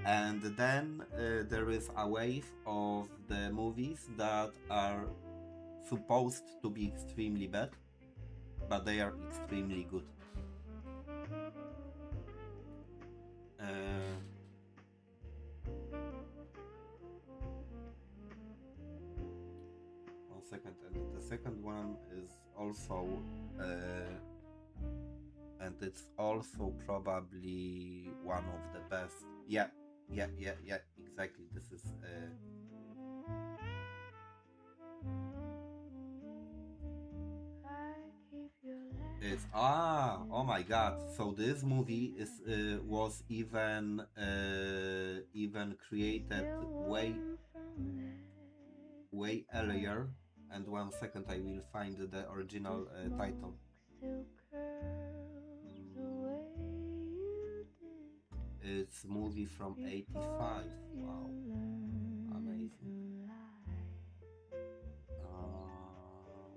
And then there is a wave of the movies that are supposed to be extremely bad, but they are extremely good. Uh, one second, and the second one is also, and it's also probably one of the best. Yeah, exactly. This is. I keep your It's oh my god! So this movie is was even created way earlier. And 1 second, I will find the original title. Still curls the Mm, way you did it's movie from before '85. you Wow, learned to amazing. lie.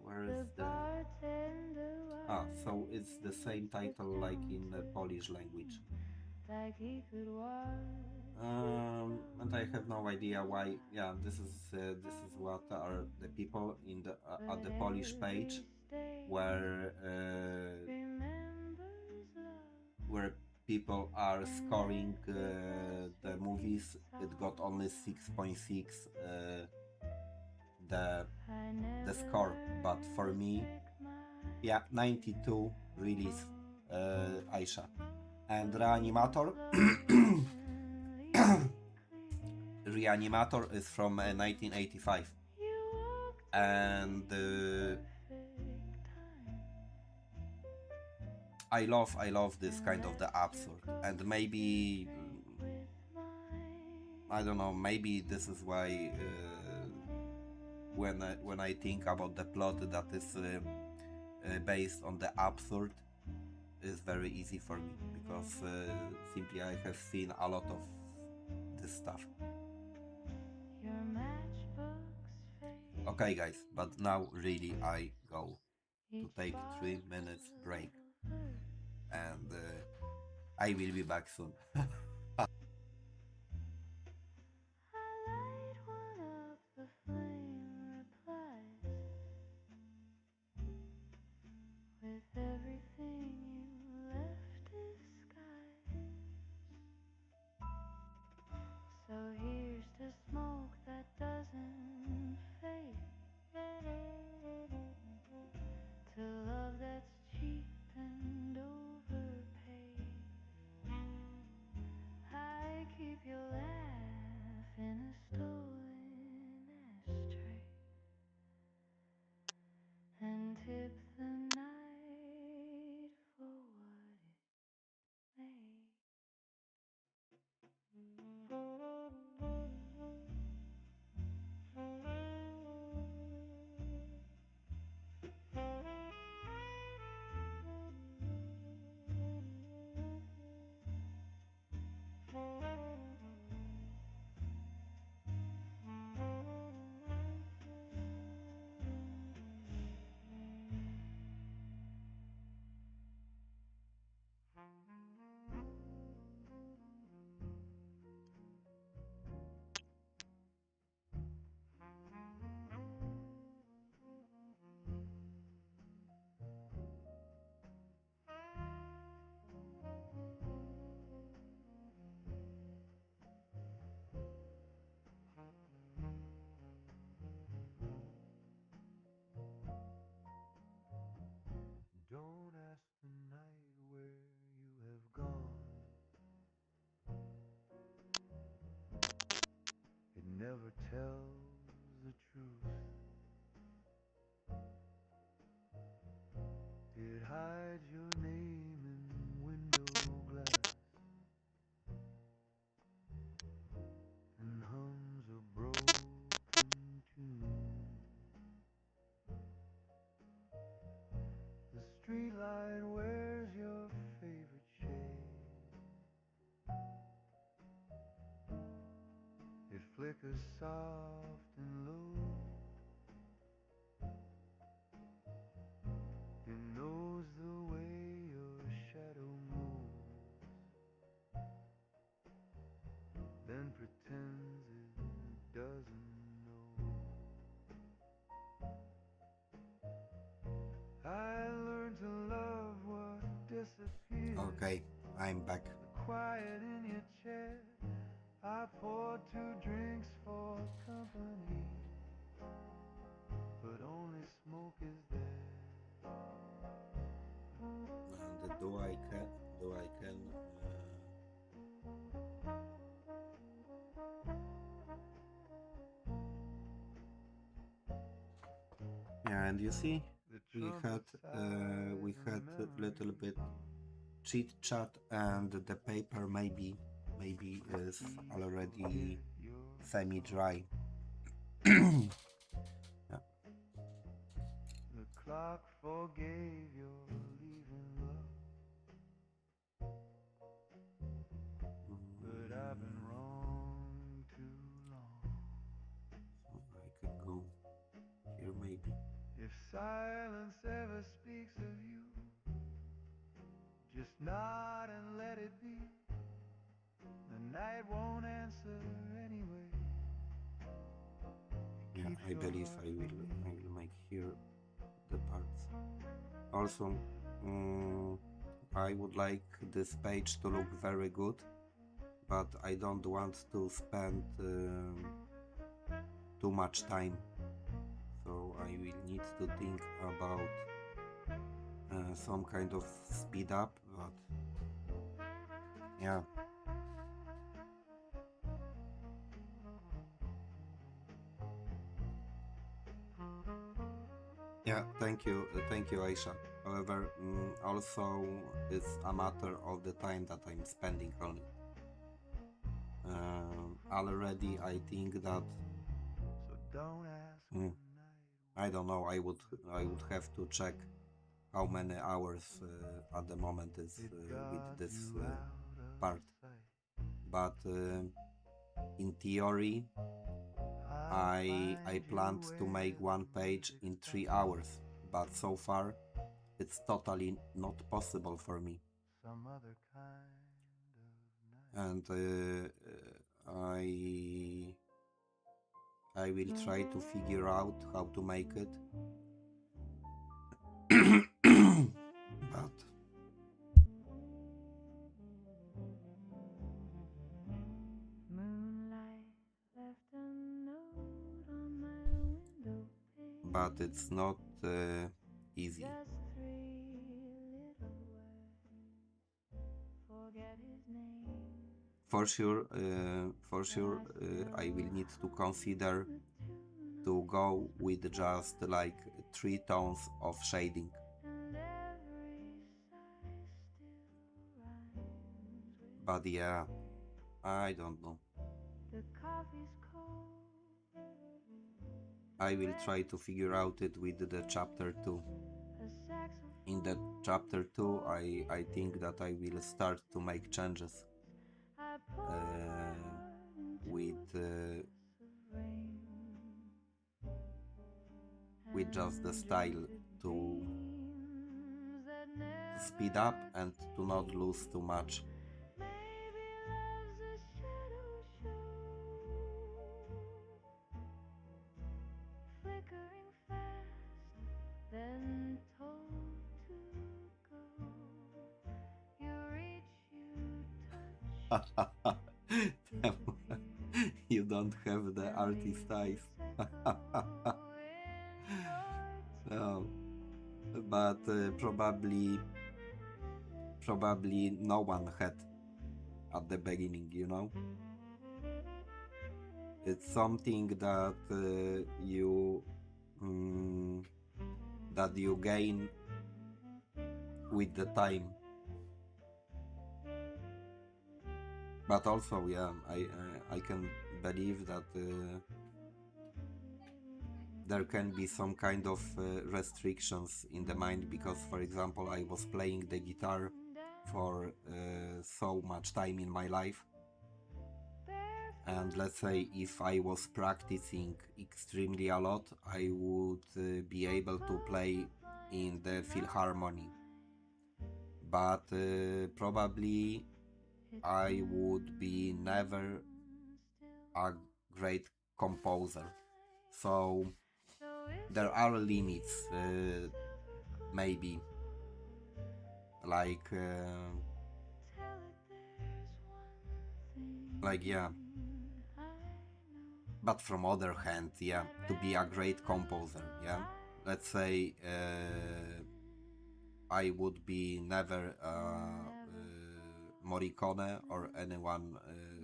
Where is The the bartender so it's the same wiped the title like in the tumbler Polish language. clean like he could wash it And I have no from idea his why. Yeah, eyes. this is what are the people in the at But the Polish page every state where remembers love where people are and scoring every the masterpiece movies. It got of only mine. 6.6 the I the never score, but learned for to me, trick my yeah, fear. 92 release, Aisha. And The rules Reanimator, suddenly clear. Reanimator is from 1985, You walked and in perfect time, I love this and kind of the left your absurd, and ghost to maybe drink with I don't mine. know, maybe this is why when I think about the plot that is based on the absurd, is very easy for me because simply I have seen a lot of this stuff. Your matchbox Okay, fade, guys, but now really I go to each take box 3 minutes a break, little verse. and I will be back soon. I light one up, the flame replies with everything you left disguised. So here's to smoke that doesn't fade, to love that's cheap and overpaid. I keep your laugh in a stolen ashtray and tip the night for what it may. Don't ask the night where you have gone. It never tells the truth. It hides your name in window glass and hums a broken tune. The streetlight wears your favorite shade. It flickers soft and low. It knows the way your shadow moves, then pretends it doesn't know. I learned to love what disappears. Okay, I'm back. The quiet in your chair. I poured 2 drinks for company, but only smoke is there. And do I can yeah, and you see? we had a little bit chit chat, and the paper maybe is already semi dry. Yeah. The clock forgave your leaving love, but I've been wrong too long. So I can go here maybe. If silence ever speaks of you, just nod and let it be. The night won't answer anyway. Yeah, I believe I will make here the parts. Also, I would like this page to look very good, but I don't want to spend too much time, so I will need to think about some kind of speed up, but yeah. Yeah, thank you, Aisha. However, also it's a matter of the time that I'm spending on it. Already, I think that I don't know. I would have to check how many hours at the moment is with this part. But in theory, I planned to make one page in 3 hours, but so far it's totally not possible for me. And I will try to figure out how to make it. But it's not easy. For sure, I will need to consider to go with just like 3 tones of shading. But yeah, I don't know. I will try to figure out it with the chapter 2. In the chapter 2, I think that I will start to make changes with just the style to speed up and to not lose too much. You don't have the artist eyes. No, but probably no one had at the beginning, you know. It's something that you gain with the time. But also, yeah, I can believe that there can be some kind of restrictions in the mind, because, for example, I was playing the guitar for so much time in my life, and let's say if I was practicing extremely a lot, I would be able to play in the Philharmony, but probably I would be never a great composer. So there are limits, maybe, like yeah. But from other hand, yeah, to be a great composer, yeah, let's say I would be never Morricone or anyone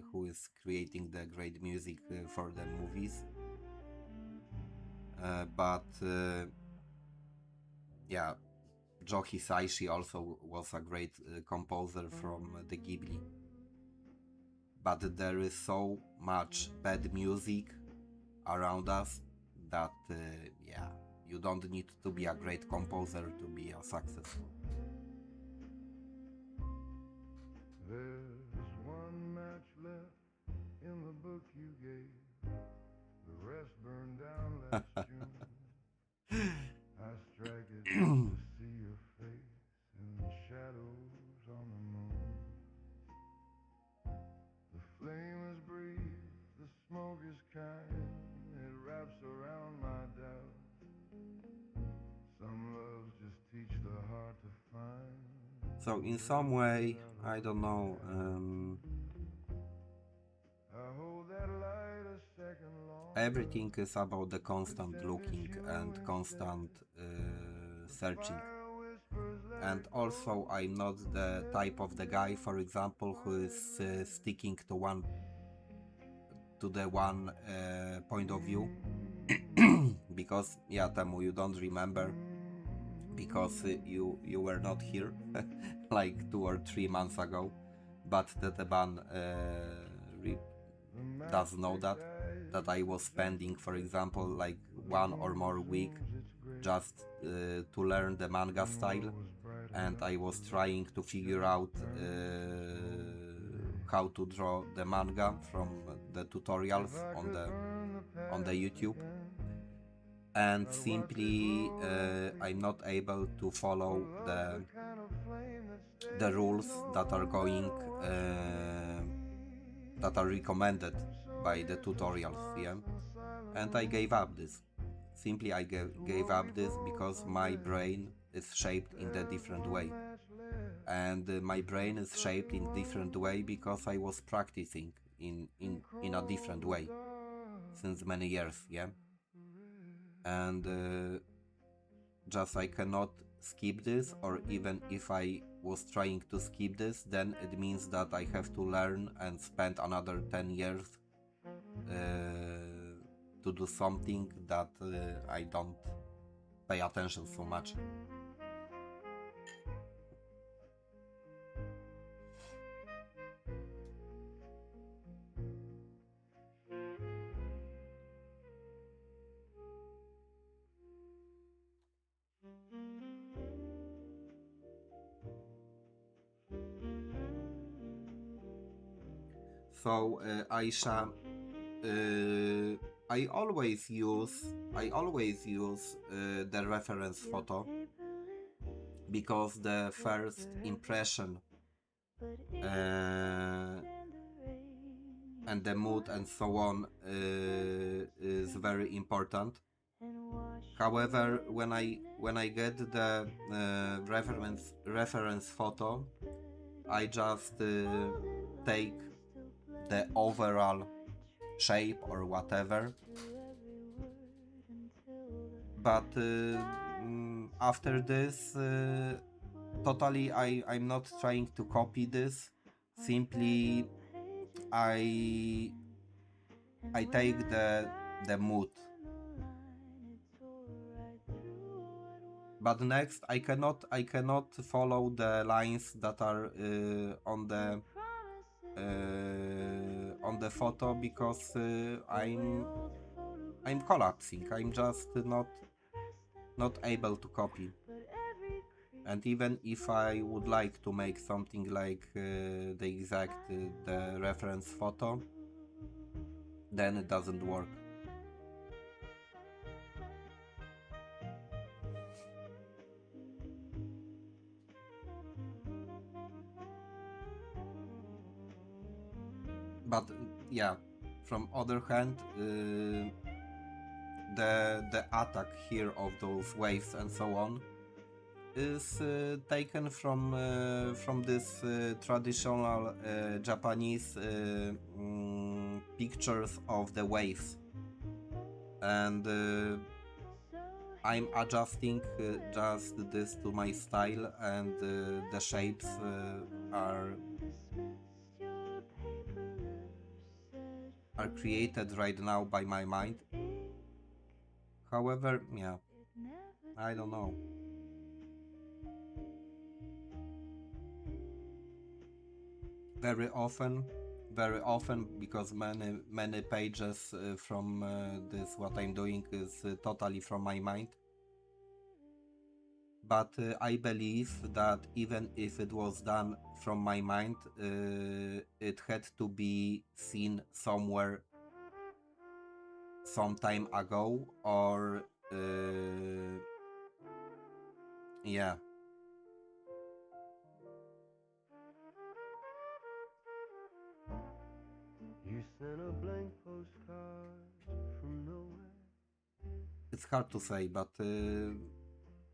who is creating the great music for the movies, but yeah, Joe Hisaishi also was a great composer from the Ghibli. But there is so much bad music around us that, yeah, you don't need to be a great composer to be a successful. There's one match left in the book you gave. The rest burned down last June. I strike it just to see your face and the shadows on the moon. The flame is brief, the smoke is kind. It wraps around my doubt. Some loves just teach the heart to find. So in some way, I don't know, I hold that light a second longer. everything is about the constant looking and constant searching. And also, I'm not the type of the guy, for example, who is sticking to the one point of view. Because, yeah, Temu, you don't remember, because you were not here like 2 or 3 months ago, but the ban does know that I was spending, for example, like 1 or more week just to learn the manga style, and I was trying to figure out how to draw the manga from the tutorials on the YouTube, and simply I'm not able to follow the rules that are going that are recommended by the tutorials, yeah, and I gave up this. Simply I gave up this because my brain is shaped in a different way, and my brain is shaped in different way because I was practicing in a different way since many years, yeah, and just I cannot skip this, or even if I was trying to skip this, then it means that I have to learn and spend another 10 years to do something that I don't pay attention so much. So Aisha, I always use the reference photo because the first impression and the mood and so on is very important. However, when I get the reference photo, I just take the overall shape or whatever. But after this, totally I'm not trying to copy this. Simply I take the mood. But next I cannot follow the lines that are on the photo because I'm collapsing. I'm just not able to copy. And even if I would like to make something like the exact the reference photo, then it doesn't work. But yeah, from other hand, the attack here of those waves and so on is taken from this traditional Japanese pictures of the waves, and I'm adjusting just this to my style, and the shapes are created right now by my mind. However, yeah, I don't know. very often, very often, because many pages from this what I'm doing is totally from my mind. But I believe that even if it was done from my mind, it had to be seen somewhere some time ago, or yeah. You sent a blank postcard from nowhere. It's hard to say, but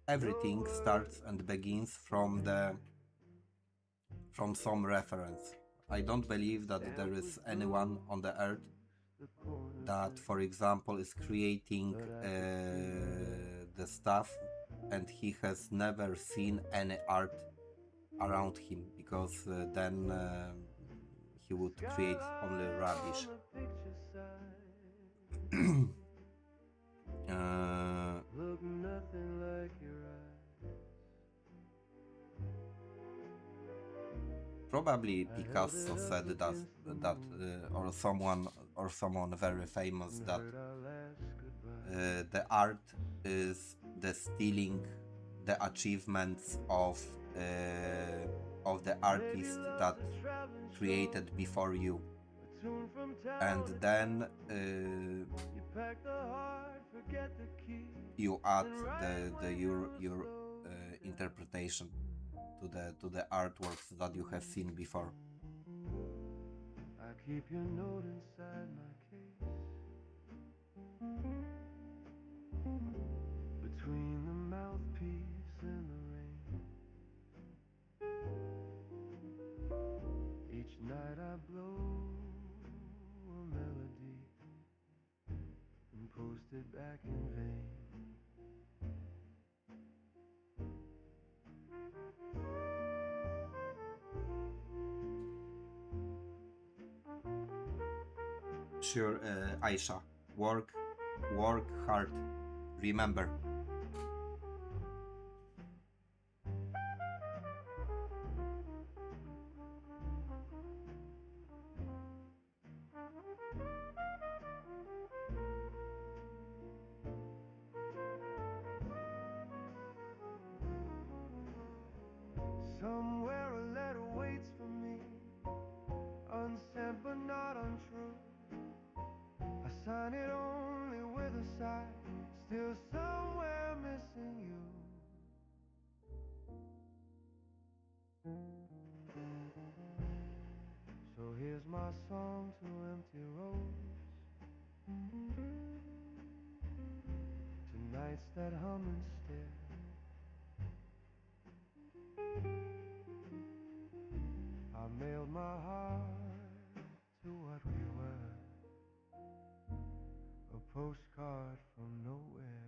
everything starts and begins from some reference. I don't believe that there is anyone on the earth that, for example, is creating the stuff and he has never seen any art around him, because then he would create only rubbish. Look nothing like your eyes. Probably Picasso said that or someone very famous, that the art is the stealing the achievements of the artist that created before you, and then you add your interpretation to the artworks that you have seen before. I keep your note inside my case, between the mouthpiece and the rain. Each night I blow a melody and post it back in vain. Sure, Aisha, work hard, remember. Somewhere a letter waits for me, unsent but not untrue. I sign it only with a sigh, still somewhere missing you. So here's my song to empty rows, to nights that hum and stare. I mailed my heart to what we were, a postcard from nowhere.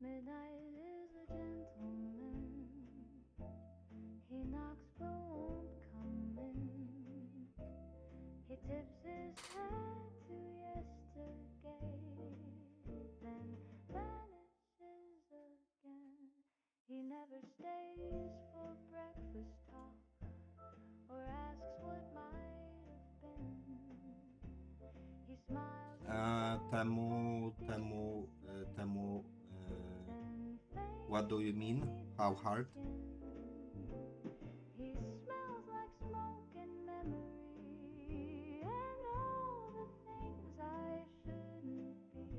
Midnight is a gentleman. He knocks but won't come in. He tips his hat to yesterday, then vanishes again. He never stays for breakfast talk or asks what might have been. He smiles Temu, what do you mean? How hard? He smells like smoke and memory and all the things I shouldn't be.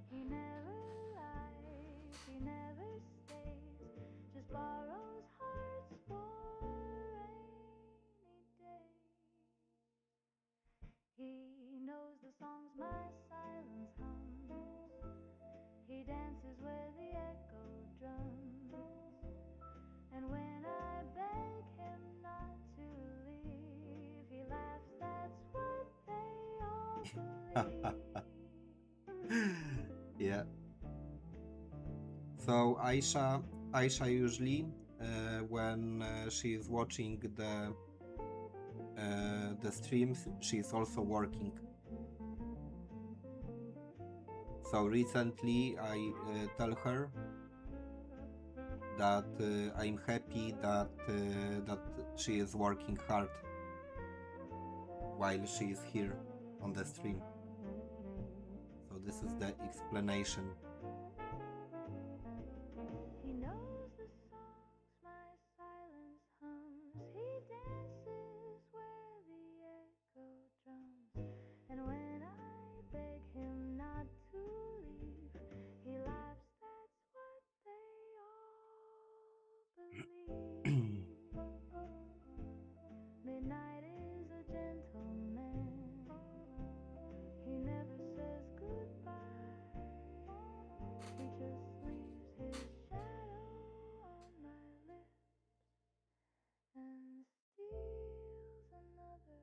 He never lies, he never stays, just borrows hearts for a rainy day. He knows the songs my silence hums. He dances where the echo drums. And when I beg him not to leave, he laughs, that's what they all believe. Yeah. So Aisha usually when she is watching the streams, she is also working. So recently I tell her that I'm happy that she is working hard while she is here on the stream. So this is the explanation. He knows the songs my silence hums. He dances where the echo drums. And when I beg him not to leave, he laughs. That's what they all believe. Midnight is a gentleman. He never says goodbye. He just leaves his shadow on my lips and steals another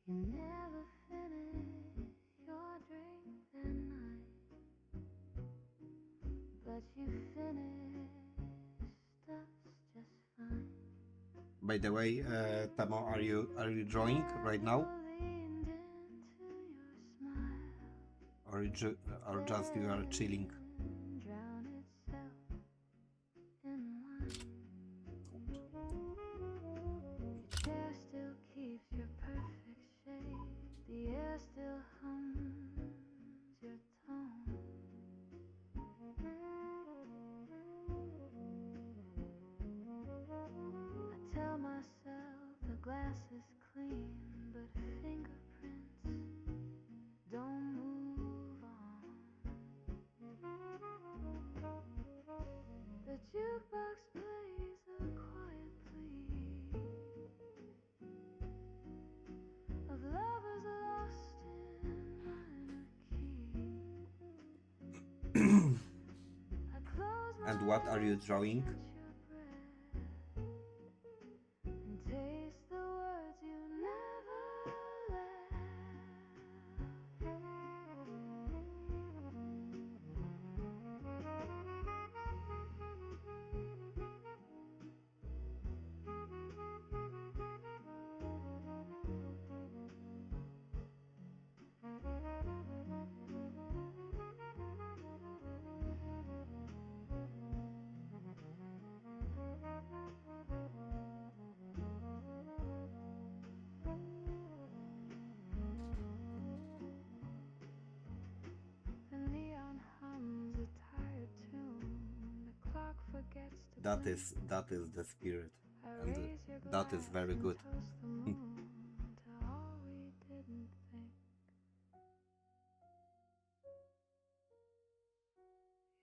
You never finish your drink that night, but you finished us just fine. By the way, Tamo, are you drawing right now, Leaned into your smile, or just you are chilling? drown itself in wine. Your chair still keeps your perfect shape. The air still hums your tone. I tell myself the glass is clean, but fingerprints don't move on. The jukebox plays a quiet plea of lovers lost in minor key. I close my And what are you eyes to drawing? catch your breath and taste the words you never The neon hums a tired tune. The clock forgets to blink. That is the spirit, I and raise your that is glass very and good. toast the moon to all we didn't think.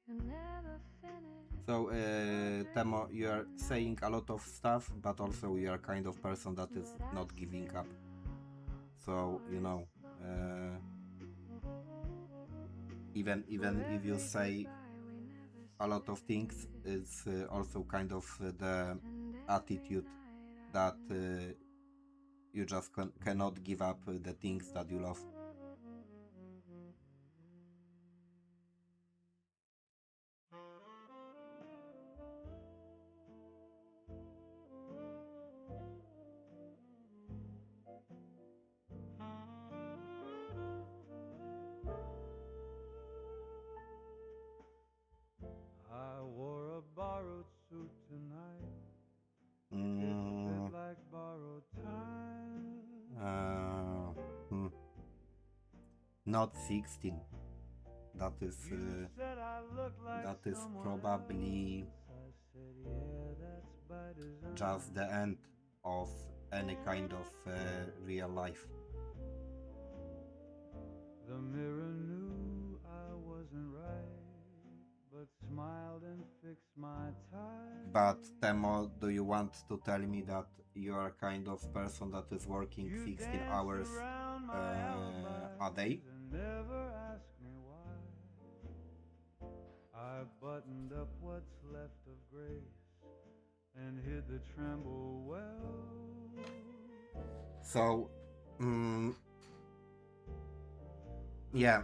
You never finished. So, Temo, you are saying a lot of stuff, but also you are kind of person that is not giving up. So, you know, even if you say a lot of things, it's also kind of the attitude that you just cannot give up the things that you love. I wore a borrowed suit tonight. It Mm, fit like borrowed time. hmm, not 16. That is You said I look like that is someone probably else. I said, yeah, that's by design. just the end of any kind of real life. The mirror knew I wasn't right, but smiled and fixed my tie. But Temo, do you want to tell me that you are kind of person that is working 16 hours a day. Never ask me why. I buttoned up what's left of grace and hid the tremble well. So, yeah,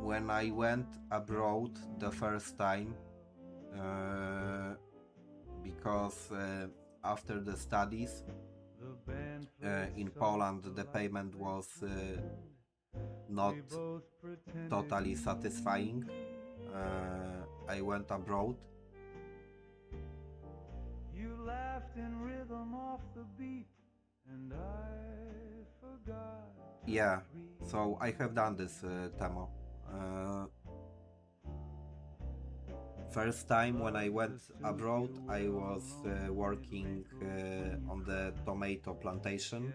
when I went abroad the first time, because after the studies in Poland the payment was not totally satisfying. I went abroad. You laughed in rhythm off the beat, and I forgot. Yeah, so I have done this, Temo. First time when I went abroad, I was working on the tomato plantation,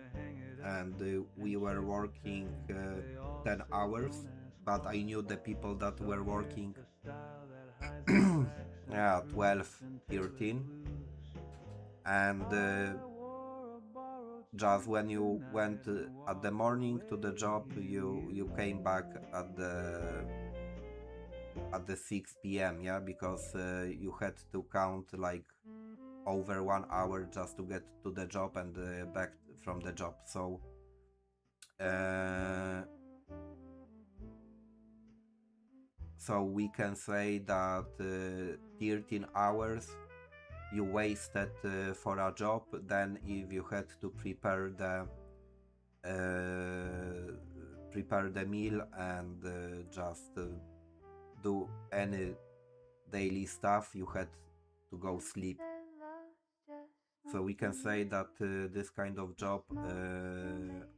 and we were working 10 hours, but I knew the people that were working 12, 13, and just when you went at the morning to the job, you came back at the 6 p.m. yeah, because you had to count like over 1 hour just to get to the job and back from the job. So so we can say that 13 hours you wasted for a job. Then if you had to prepare the meal and just do any daily stuff, you had to go sleep. So we can say that this kind of job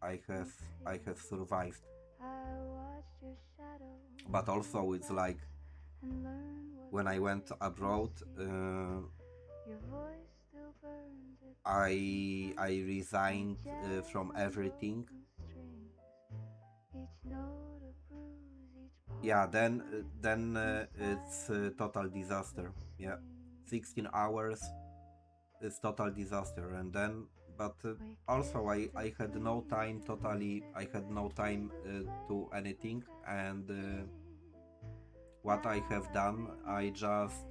I have survived. But also it's like when I went abroad, I resigned from everything. Yeah, then it's total disaster. Yeah, 16 hours is total disaster. And then, but also I had no time totally. I had no time to anything. And what I have done, I just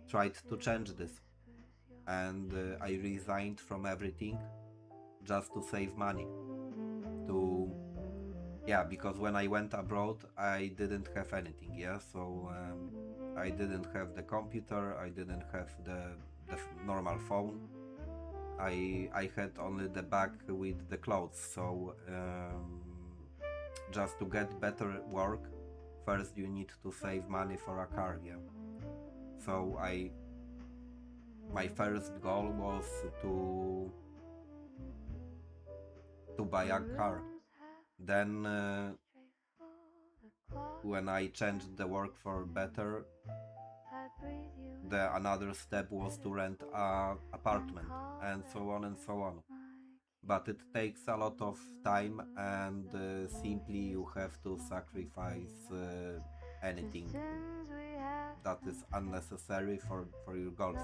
tried to change this, and I resigned from everything just to save money. Because when I went abroad, I didn't have anything. Yeah, so I didn't have the computer, I didn't have the normal phone. I had only the bag with the clothes. So just to get better work, first you need to save money for a car. Yeah, so my first goal was to buy a car. Then when I changed the work for better, the another step was to rent a apartment, and so on and so on. But it takes a lot of time, and simply you have to sacrifice anything that is unnecessary for your goals.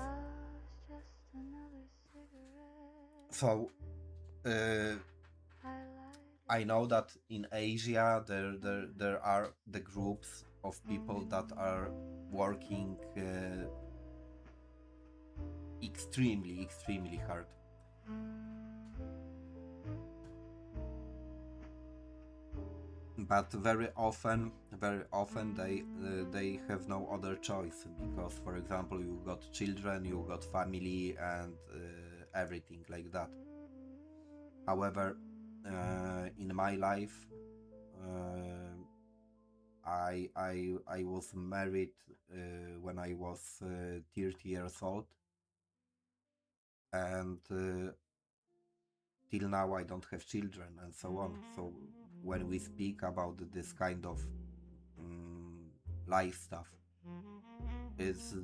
So I know that in Asia there are the groups of people that are working extremely hard. But very often they have no other choice, because for example you got children, you got family, and everything like that. However, in my life, I was married when I was 30 years old, and till now I don't have children, and so on. So when we speak about this kind of life stuff, it's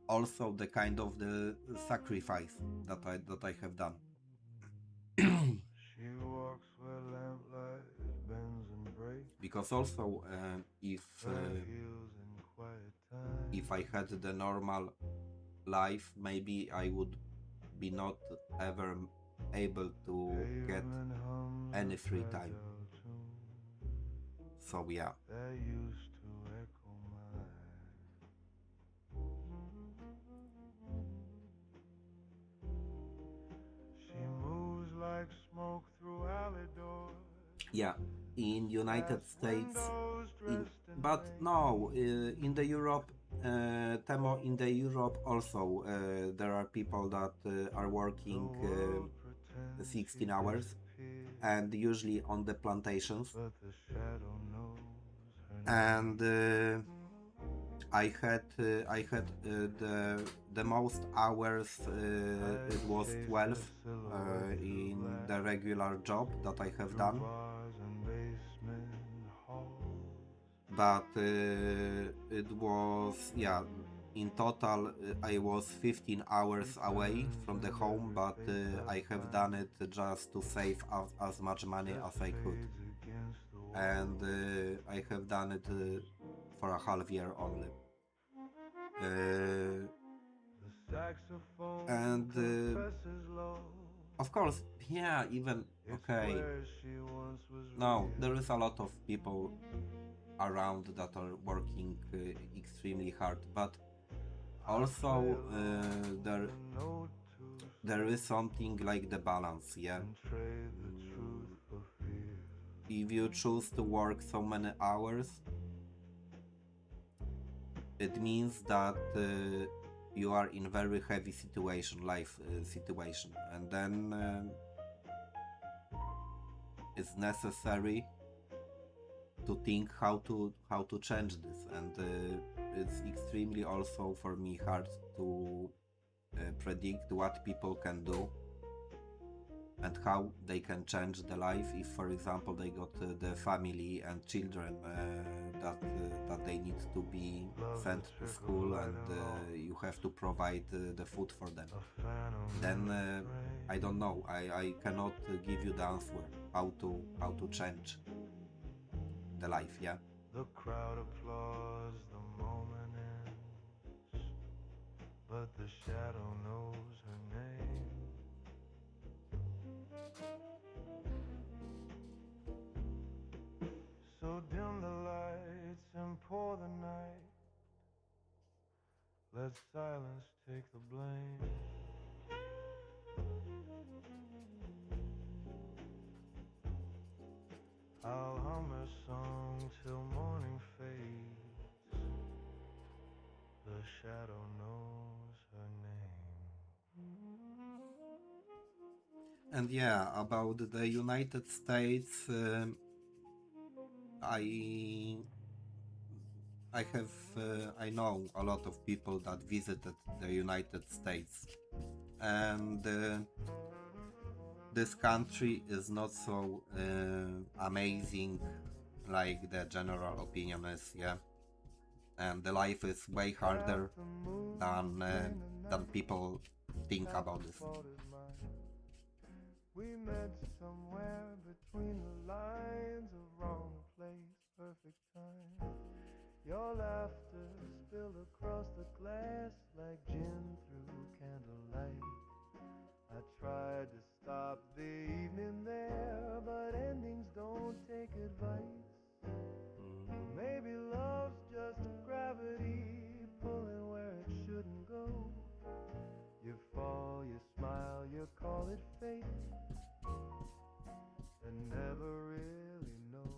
also the kind of the sacrifice that I have done. She walks where lamplight bends and breaks. Because also if Her heels in quiet time. if I had the normal life, maybe I would be not ever able to get any free time. So yeah. That used to echo mine. She moves like smoke through alley doors. Yeah, in United States, but no, in the Europe, Temo, in the Europe also there are people that are working 16 hours, and usually on the plantations. And I had the most hours, it was 12 in the regular job that I have done, but it was, yeah, in total I was 15 hours away from the home, but I have done it just to save as much money as I could, and I have done it for a half year only. And of course, yeah, even okay. No, there is a lot of people around that are working extremely hard, but also there is something like the balance, yeah. If you choose to work so many hours, it means that you are in very heavy situation, life situation, and then it's necessary to think how to change this, and it's extremely also for me hard to predict what people can do and how they can change the life if, for example, they got the family and children that they need to be sent to school, and you have to provide the food for them. Then I don't know. I cannot give you the answer how to change the life. Yeah. The crowd applauds, the moment ends, but the shadow knows her name. So dim the lights and pour the night. Let silence take the blame. I'll hum her song till morning fades. The shadow knows her name. And yeah, about the United States, I know a lot of people that visited the United States, and this country is not so amazing like the general opinion is, yeah. And the life is way harder than people think about this. We met somewhere between the lines, of wrong place, perfect time. Your laughter spilled across the glass like gin through candlelight. I tried to stop the evening there, but endings don't take advice. Maybe love's just gravity pulling where it shouldn't go. You fall, you smile, you call it fate, and never really know.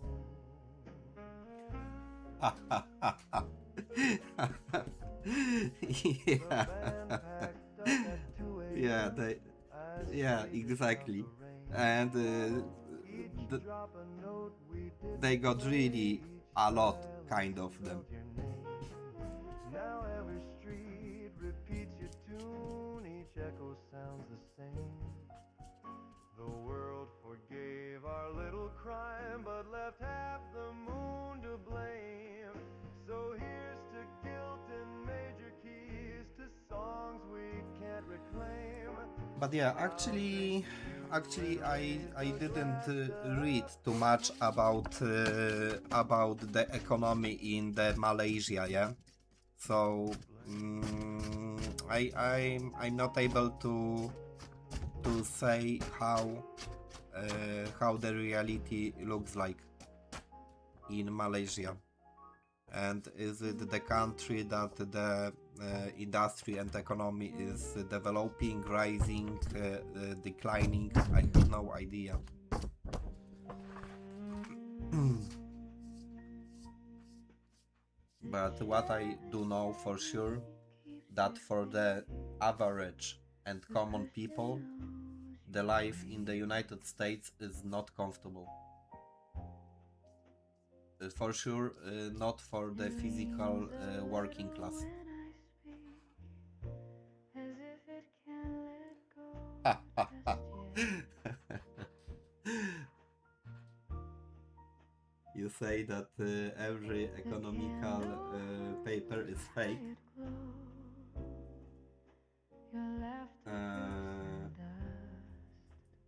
Yeah, exactly. And they got really a lot, kind of them. Now every street repeats your tune, each echo sounds the same. The world forgave our little crime, but left half the moon to blame. So here's to guilt and major keys, to songs we can't reclaim. But yeah, actually I didn't read too much about the economy in the Malaysia, yeah. So I'm not able to say how the reality looks like in Malaysia, and is it the country that the industry and economy is developing, rising, declining? I have no idea. But what I do know for sure, that for the average and common people, the life in the United States is not comfortable. For sure, not for the physical working class. You say that every economical paper is fake.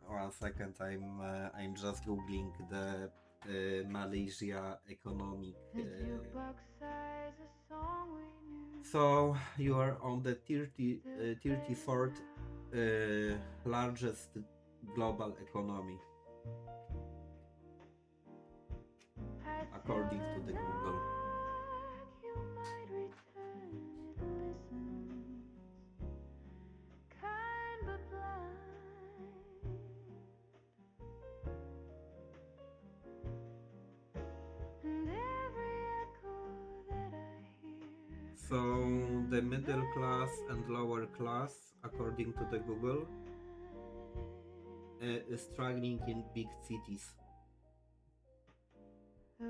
1 second, I'm just googling the Malaysia economic. So you are on the 34th largest global economy, according to the Google. So the middle class and lower class, according to the Google, is struggling in big cities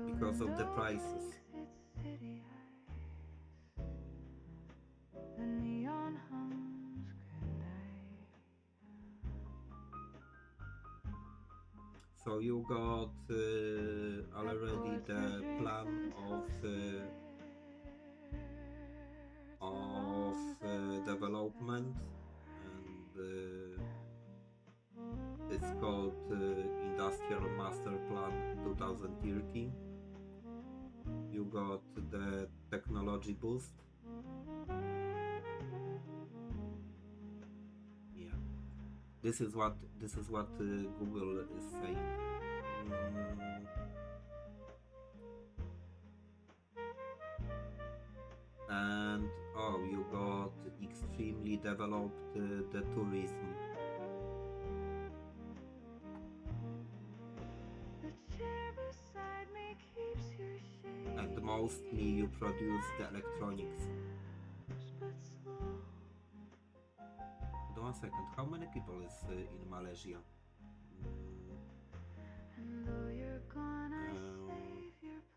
because of the prices. So you got already the plan of development, and it's called Industrial Master Plan 2030. You got the technology boost. Yeah, this is what Google is saying. And oh, you got extremely developed the tourism. And mostly you produce the electronics. Hold on 1 second, how many people is in Malaysia?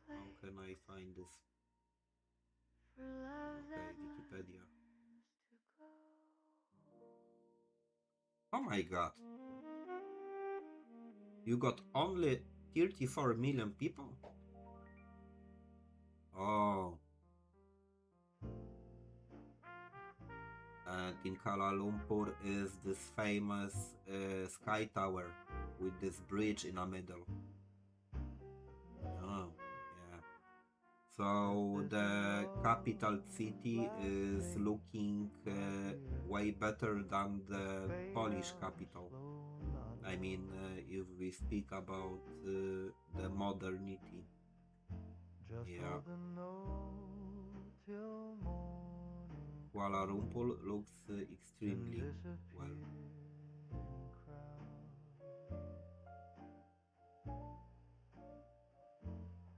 How can I find this? Okay, Wikipedia. Oh my god. You got only 34 million people? Oh. And in Kuala Lumpur is this famous sky tower with this bridge in the middle. Oh, yeah. So the capital city is looking way better than the Polish capital. I mean, if we speak about the modernity. Yeah. Kuala Lumpur looks extremely well.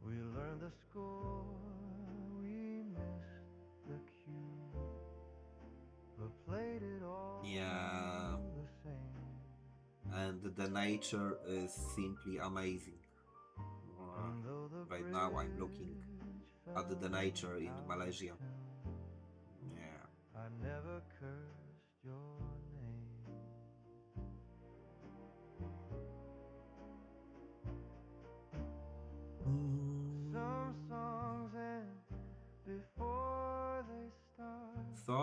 We learned the score, we missed the cue, but played it all. Yeah. The same. And the nature is simply amazing. Right now I'm looking at the nature in Malaysia. Yeah. I never cursed your name. Some songs end before they start. So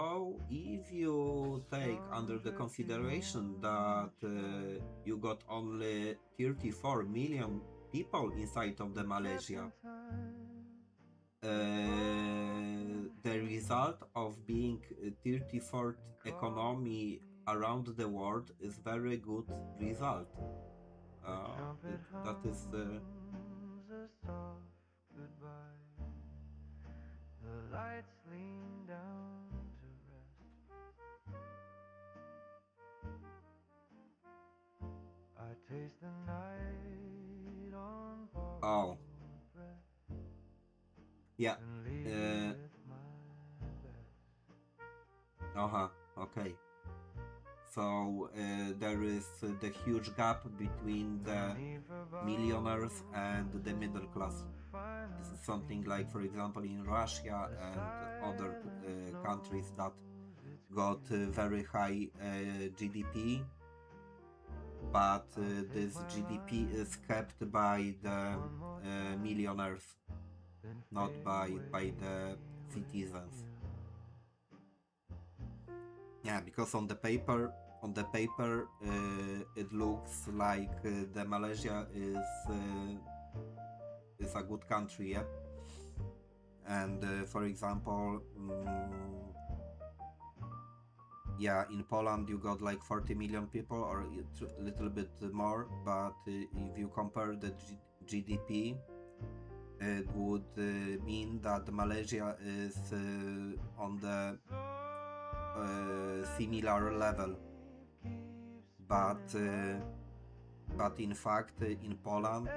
if you take under the consideration that you got only 34 million people inside of the Malaysia, the result of being a 34th economy around the world is very good result. That is a soft goodbye. The lights lean down to rest. I taste the night on oh borrowed breath yeah and leave you uh, with my best. okay. So there is the huge gap between No the need for millionaires and the middle baubles class. or This final is something like, for scenes. example, in Russia The and other silence countries that knows its got very cues. high GDP, but I'll take this my GDP is life kept by just the one more time, millionaires, then not fade by away the with citizens. you. Yeah, because on the paper it looks like the Malaysia is a good country, yeah. And for example, yeah, in Poland you got like 40 million people or a little bit more, but if you compare the GDP, it would mean that Malaysia is on the similar level, but in fact in Poland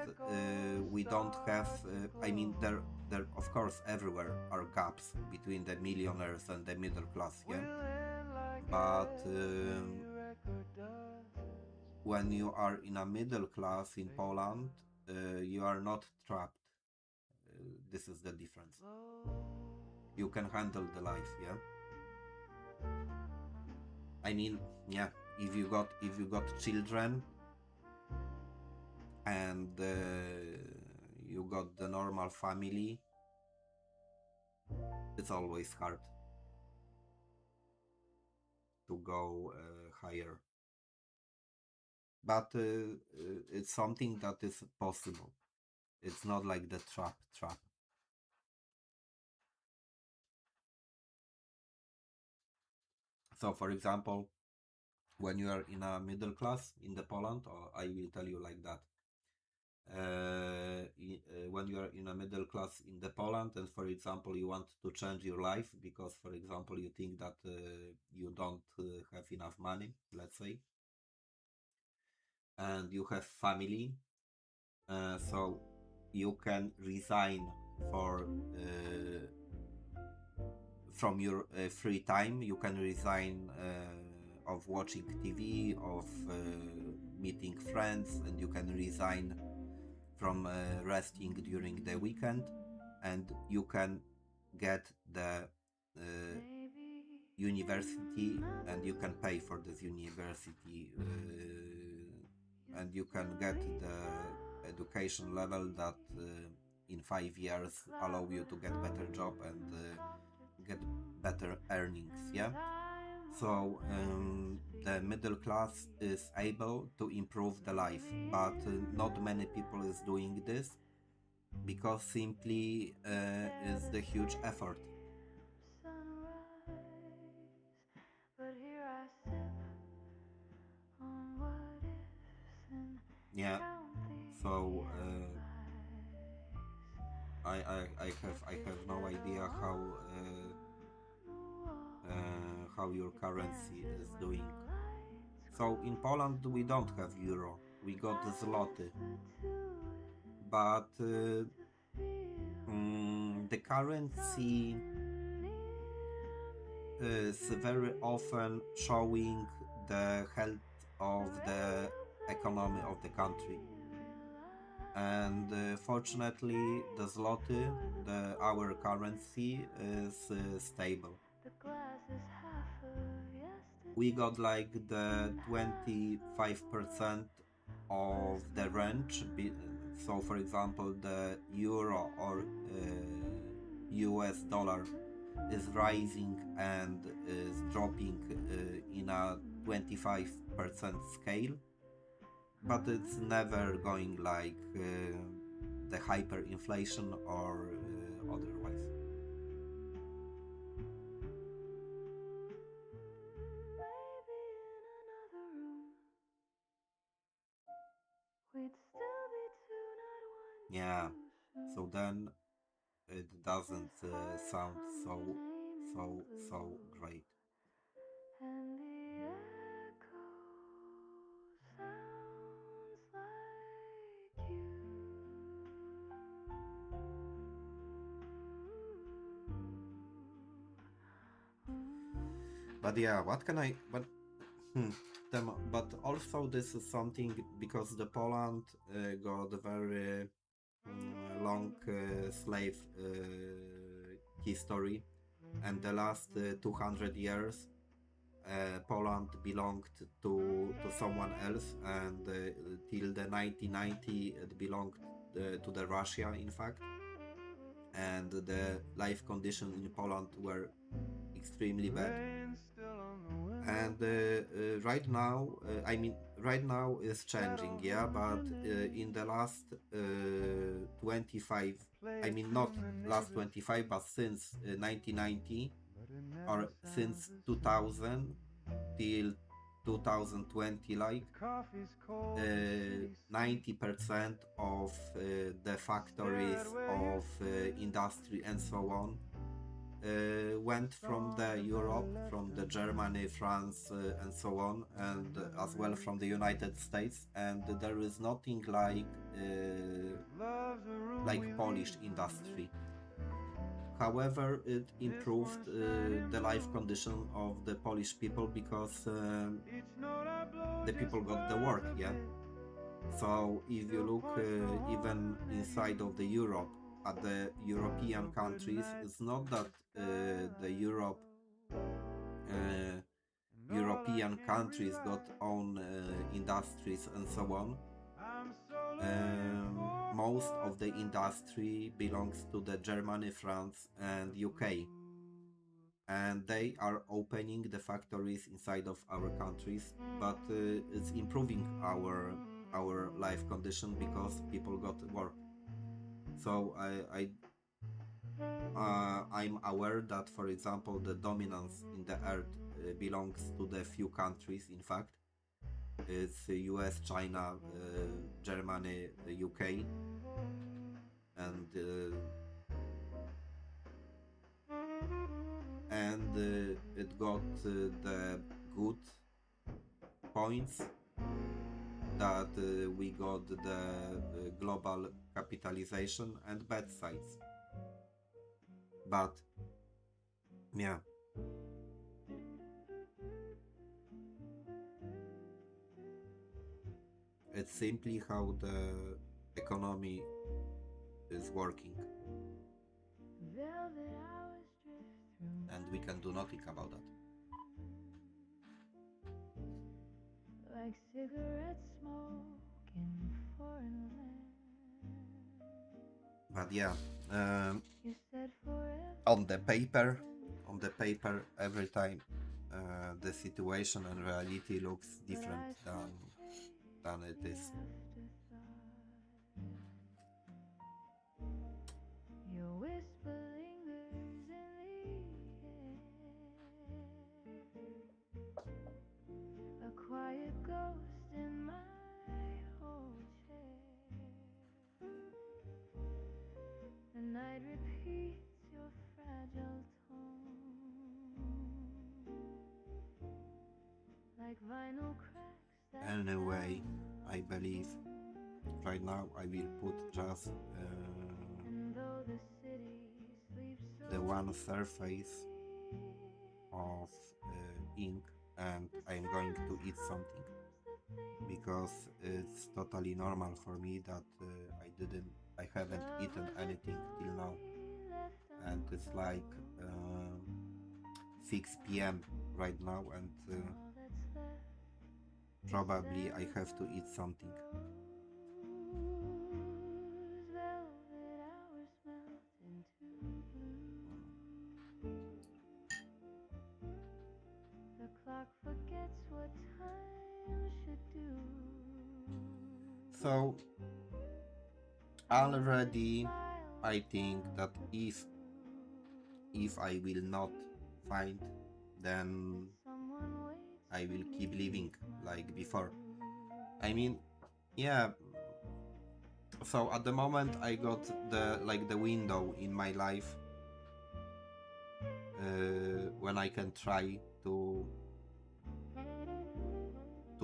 we don't have. I mean, there of course everywhere are gaps between the millionaires and the middle class, yeah. But when you are in a middle class in Poland, you are not trapped. This is the difference. You can handle the life, yeah. I mean, yeah, if you got children and you got the normal family, it's always hard to go higher. But it's something that is possible. It's not like the trap. So, for example, when you are in a middle class in the Poland, or I will tell you like that. When you are in a middle class in the Poland, and for example, you want to change your life because, for example, you think that you don't have enough money, let's say, and you have family, so you can resign for from your free time. You can resign of watching TV, of meeting friends, and you can resign from resting during the weekend, and you can get the university, and you can pay for this university, and you can get the education level that in 5 years allow you to get better job and get better earnings, yeah. So the middle class is able to improve the life, but not many people is doing this because simply is the huge effort. Yeah. So I have no idea how your currency is doing. So in Poland we don't have euro, we got the zloty, but the currency is very often showing the health of the economy of the country. And fortunately, the zloty, our currency, is stable. We got like the 25% of the range. So, for example, the euro or US dollar is rising and is dropping in a 25% scale, but it's never going like the hyperinflation or otherwise. we'd still be two, not one Yeah, too soon. so then it doesn't His heart sound hums a so name in so blue, great. and the echo sounds like you. But yeah, what can I? Hmm, but also this is something because the Poland got a very long slave history, and the last 200 years Poland belonged to someone else, and till the 1990 it belonged to the Russia, in fact, and the life conditions in Poland were extremely bad. And right now is changing, yeah, but in the last 25, I mean, not last 25, but since 1990 or since 2000 till 2020, like 90% of the factories of industry and so on went from the Europe, from the Germany, France, and so on, and as well from the United States. And there is nothing like Polish industry. However, it improved the life condition of the Polish people because the people got the work, yeah. So if you look even inside of the Europe at the European countries, it's not that the uh, European countries got own industries and so on. Most of the industry belongs to the Germany, France, and UK, and they are opening the factories inside of our countries. But it's improving our life condition because people got work. So I'm aware that, for example, the dominance in the earth belongs to the few countries. In fact, it's US, China, Germany, UK, and it got the good points that we got the global capitalization and bad sides. But yeah, it's simply how the economy is working, Velvet hours drift through and we can do nothing about that. like cigarette smoke in foreign land. But yeah, You said forever on the paper, every time the situation and reality looks but different I still than chase it the is. afterthought. Your whisper lingers in the air, a quiet ghost in my old chair. The night repeats your fragile tone, like vinyl cracks that Anyway, tell I of believe tone. right now I will put just And though the city sleeps so the one peacefully, surface of ink, and the I'm going to silence eat something hums the things because I it's need. totally normal for me that I haven't Love eaten was a anything till now, story left and it's like untold. 6 p.m. right now, and All that's left is probably I sand have to on eat something. the rose. Velvet hours melt into blue. The clock forgets what time should do. So And when the already smiles I think melt that the if I will not find, then someone waits I for will keep me living with my like before. blue. I mean, yeah, So at the moment I got the window in my life when I can try to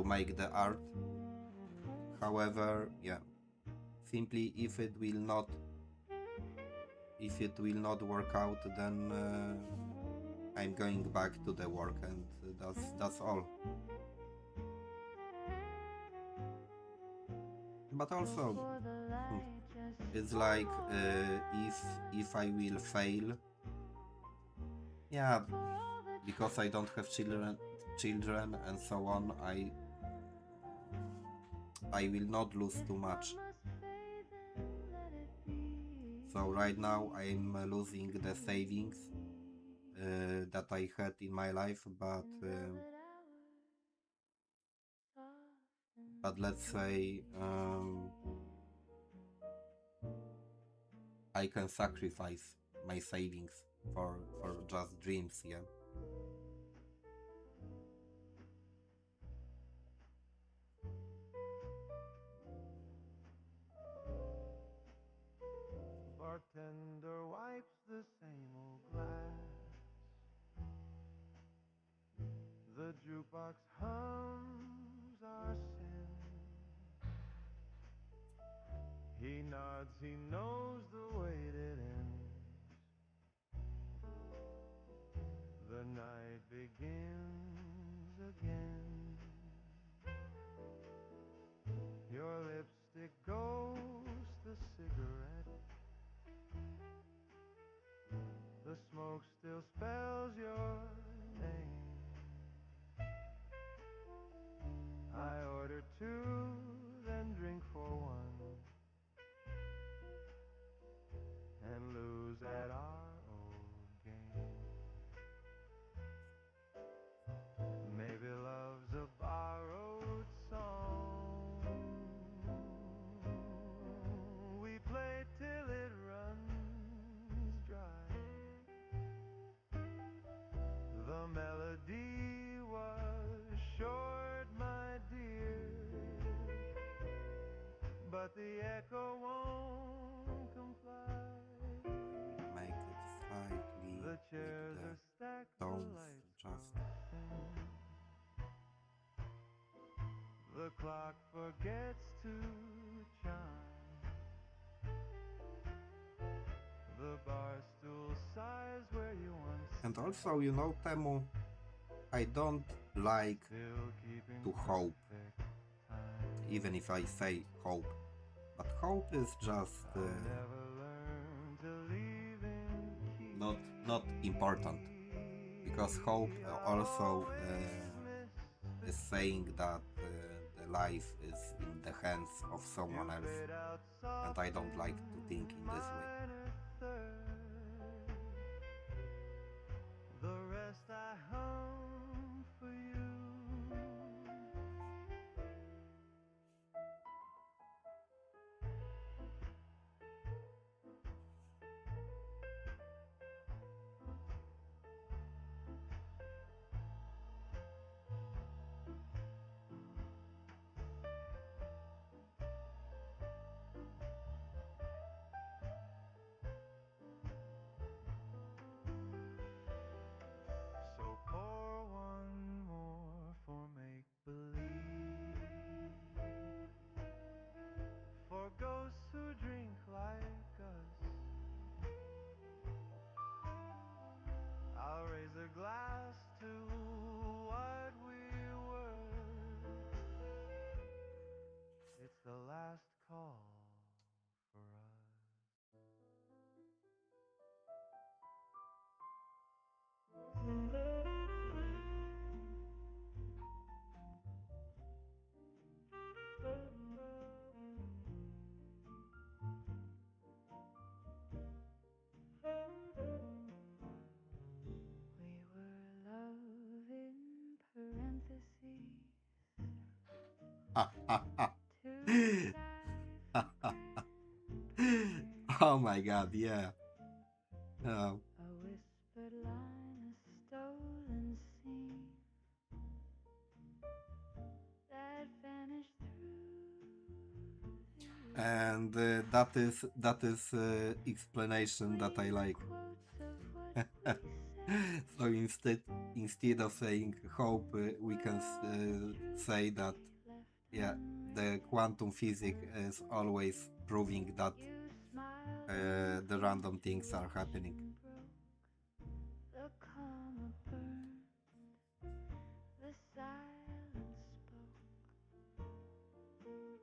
make the art. However, yeah, simply if it will not work out, then I'm going back to the work, and that's all. But also, before the hmm, light just it's like if I will fail, yeah, for all the because I don't have children and so on, I will not lose if too love much. must fade then let it be. So right now I'm losing the savings that I had in my life, In velvet hours soft and but let's say I can sacrifice my savings for just dreams. Yeah. Bartender wipes the same old glass. The jukebox hums our sin. He nods, he knows the way it ends. The night begins again. Your lipstick ghost, the cigarette. The smoke still spells your name. I order two, then drink for one, and lose at our old game. Maybe love's a borrowed song we play till it runs dry. The melody was short, my dear, but the echo won't comply. Make it slightly The with chairs the are stacked, the tones lights just. grow dim. The clock forgets to chime. The bar stool sighs where you once And sat, also, Temu, I don't like still keeping to hope, perfect time. even if I say hope. But hope is just I'll never learn to leave in not important, because key. hope I'll also always miss the is saying key. that the life is in the hands of You someone else, fade out and soft I don't like to think in in this way. minor third. The rest I hum for you. So pour one more for make believe, for ghosts who drink like us. I'll raise a glass to what we were. It's the last call for us. We were love in parentheses, two cipher Oh my god, yeah. Uh, a whispered line, a stolen scene that vanished through the And that is explanation that I like. So instead of saying hope, we can say that, yeah, the quantum physics is always proving that the random things are happening. The comma burned, the silence spoke.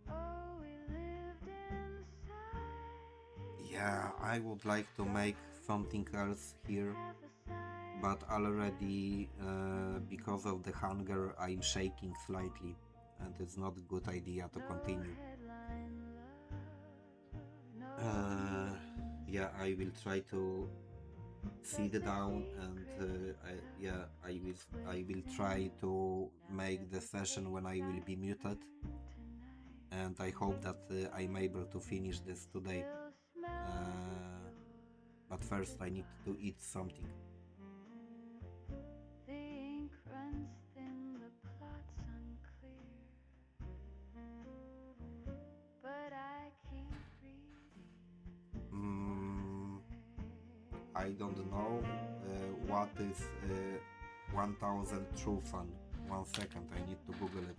Oh, we lived inside. Yeah, I would like to make something else here, Half a sigh, but already because of the hunger I'm shaking slightly, and it's not a good idea to no continue. headline love, no Yeah, I will try to sit just a down and yeah, I will try to make the session when I will be muted, tonight. and I hope that I'm able to finish this today. Still smell Uh, but first I need to eat something. the ink runs thin, the plot's unclear, but I keep reading. I don't know what is 1000 true fun. 1 second, I need to Google it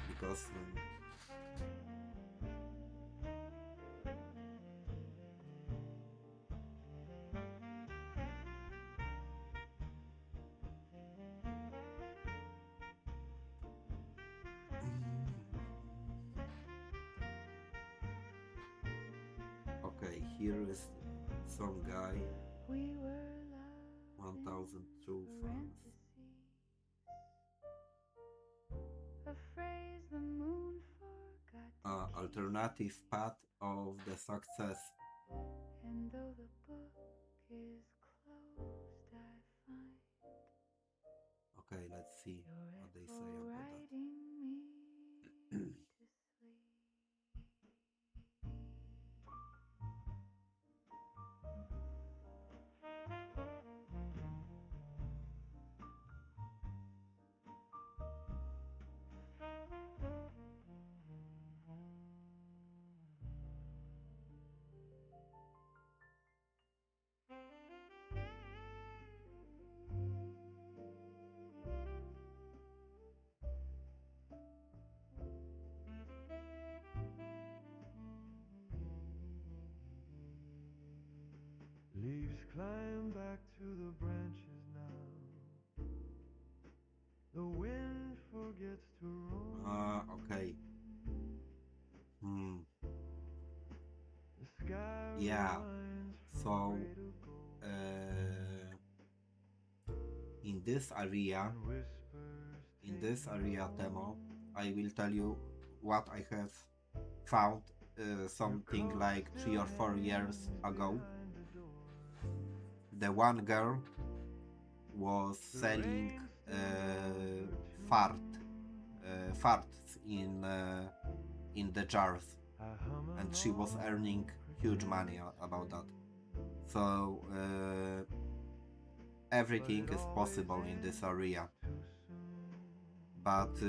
because okay, here is some guy. We were loved 1000 true in fans. parentheses, a phrase the moon forgot to keep. Alternative path of the success. And though the book is closed, I find Okay, let's see you're what it they for say about that. writing me to sleep. Leaves climb back to the branches now. The wind forgets to roam. Okay. The sky Yeah. rewinds from So gray to gold. in this area, And whispers in take this me area demo, home. I will tell you what I have found Your something coat like still 3 or 4 years hangs ago. behind the door. The one girl was The selling rain still knows her fart, tune. farts in the jars, I hum and she was along, earning huge money about that. So but everything it is always possible in this ends area. too soon. But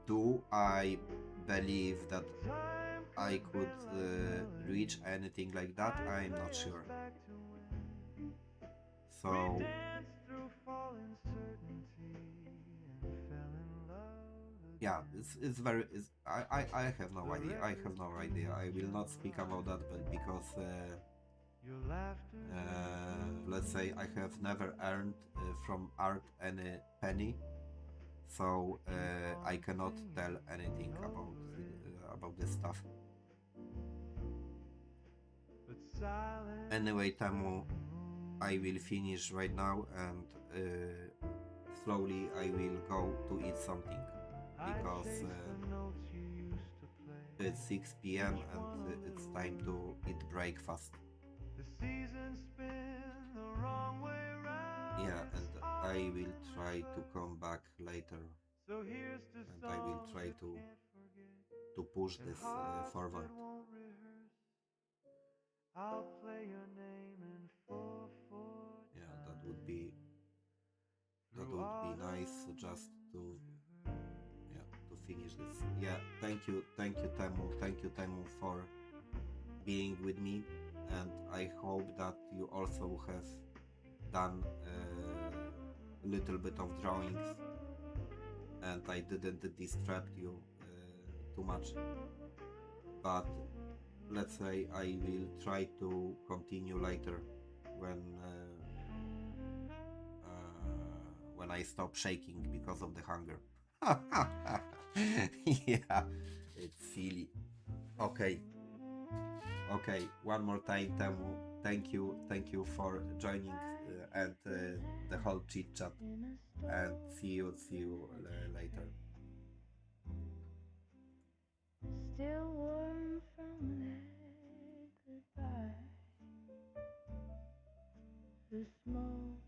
do I believe that Time could I could bend like melody. reach anything like that? I'm not Mindfulness sure. back to when we So danced through fallen certainty and fell in love yeah, again. it's very I have no The idea. I have records no idea. I proved will not gentle speak about that, but lies. because Your laughter let's say I have never earned from art any penny, so I cannot tell anything about this stuff. but silence Anyway, Tamu, I will finish right now, and slowly I will go to eat something I because chase the notes you used to play. it's 6 p.m. Each and one a it's little time to word. eat breakfast. The seasons spin the wrong way round. Yeah, and It's all I will in try to reverse. come back later, So here's to and I will songs try that can't to forget push and this hearts forward. that won't rehearse. I'll play your name in 4/4 Yeah, time that through would be nice autumn just to rivers. yeah. finish this. Yeah, thank you, thank you, Temu, for being with me, and I hope that you also have done a little bit of drawings, and I didn't distract you too much. But let's say I will try to continue later when when I stop shaking because of the hunger. Yeah, it's silly. Okay, okay. One more time, Temu. Thank you for joining and the whole chit chat. And see you later. Still warm from that goodbye. The smoke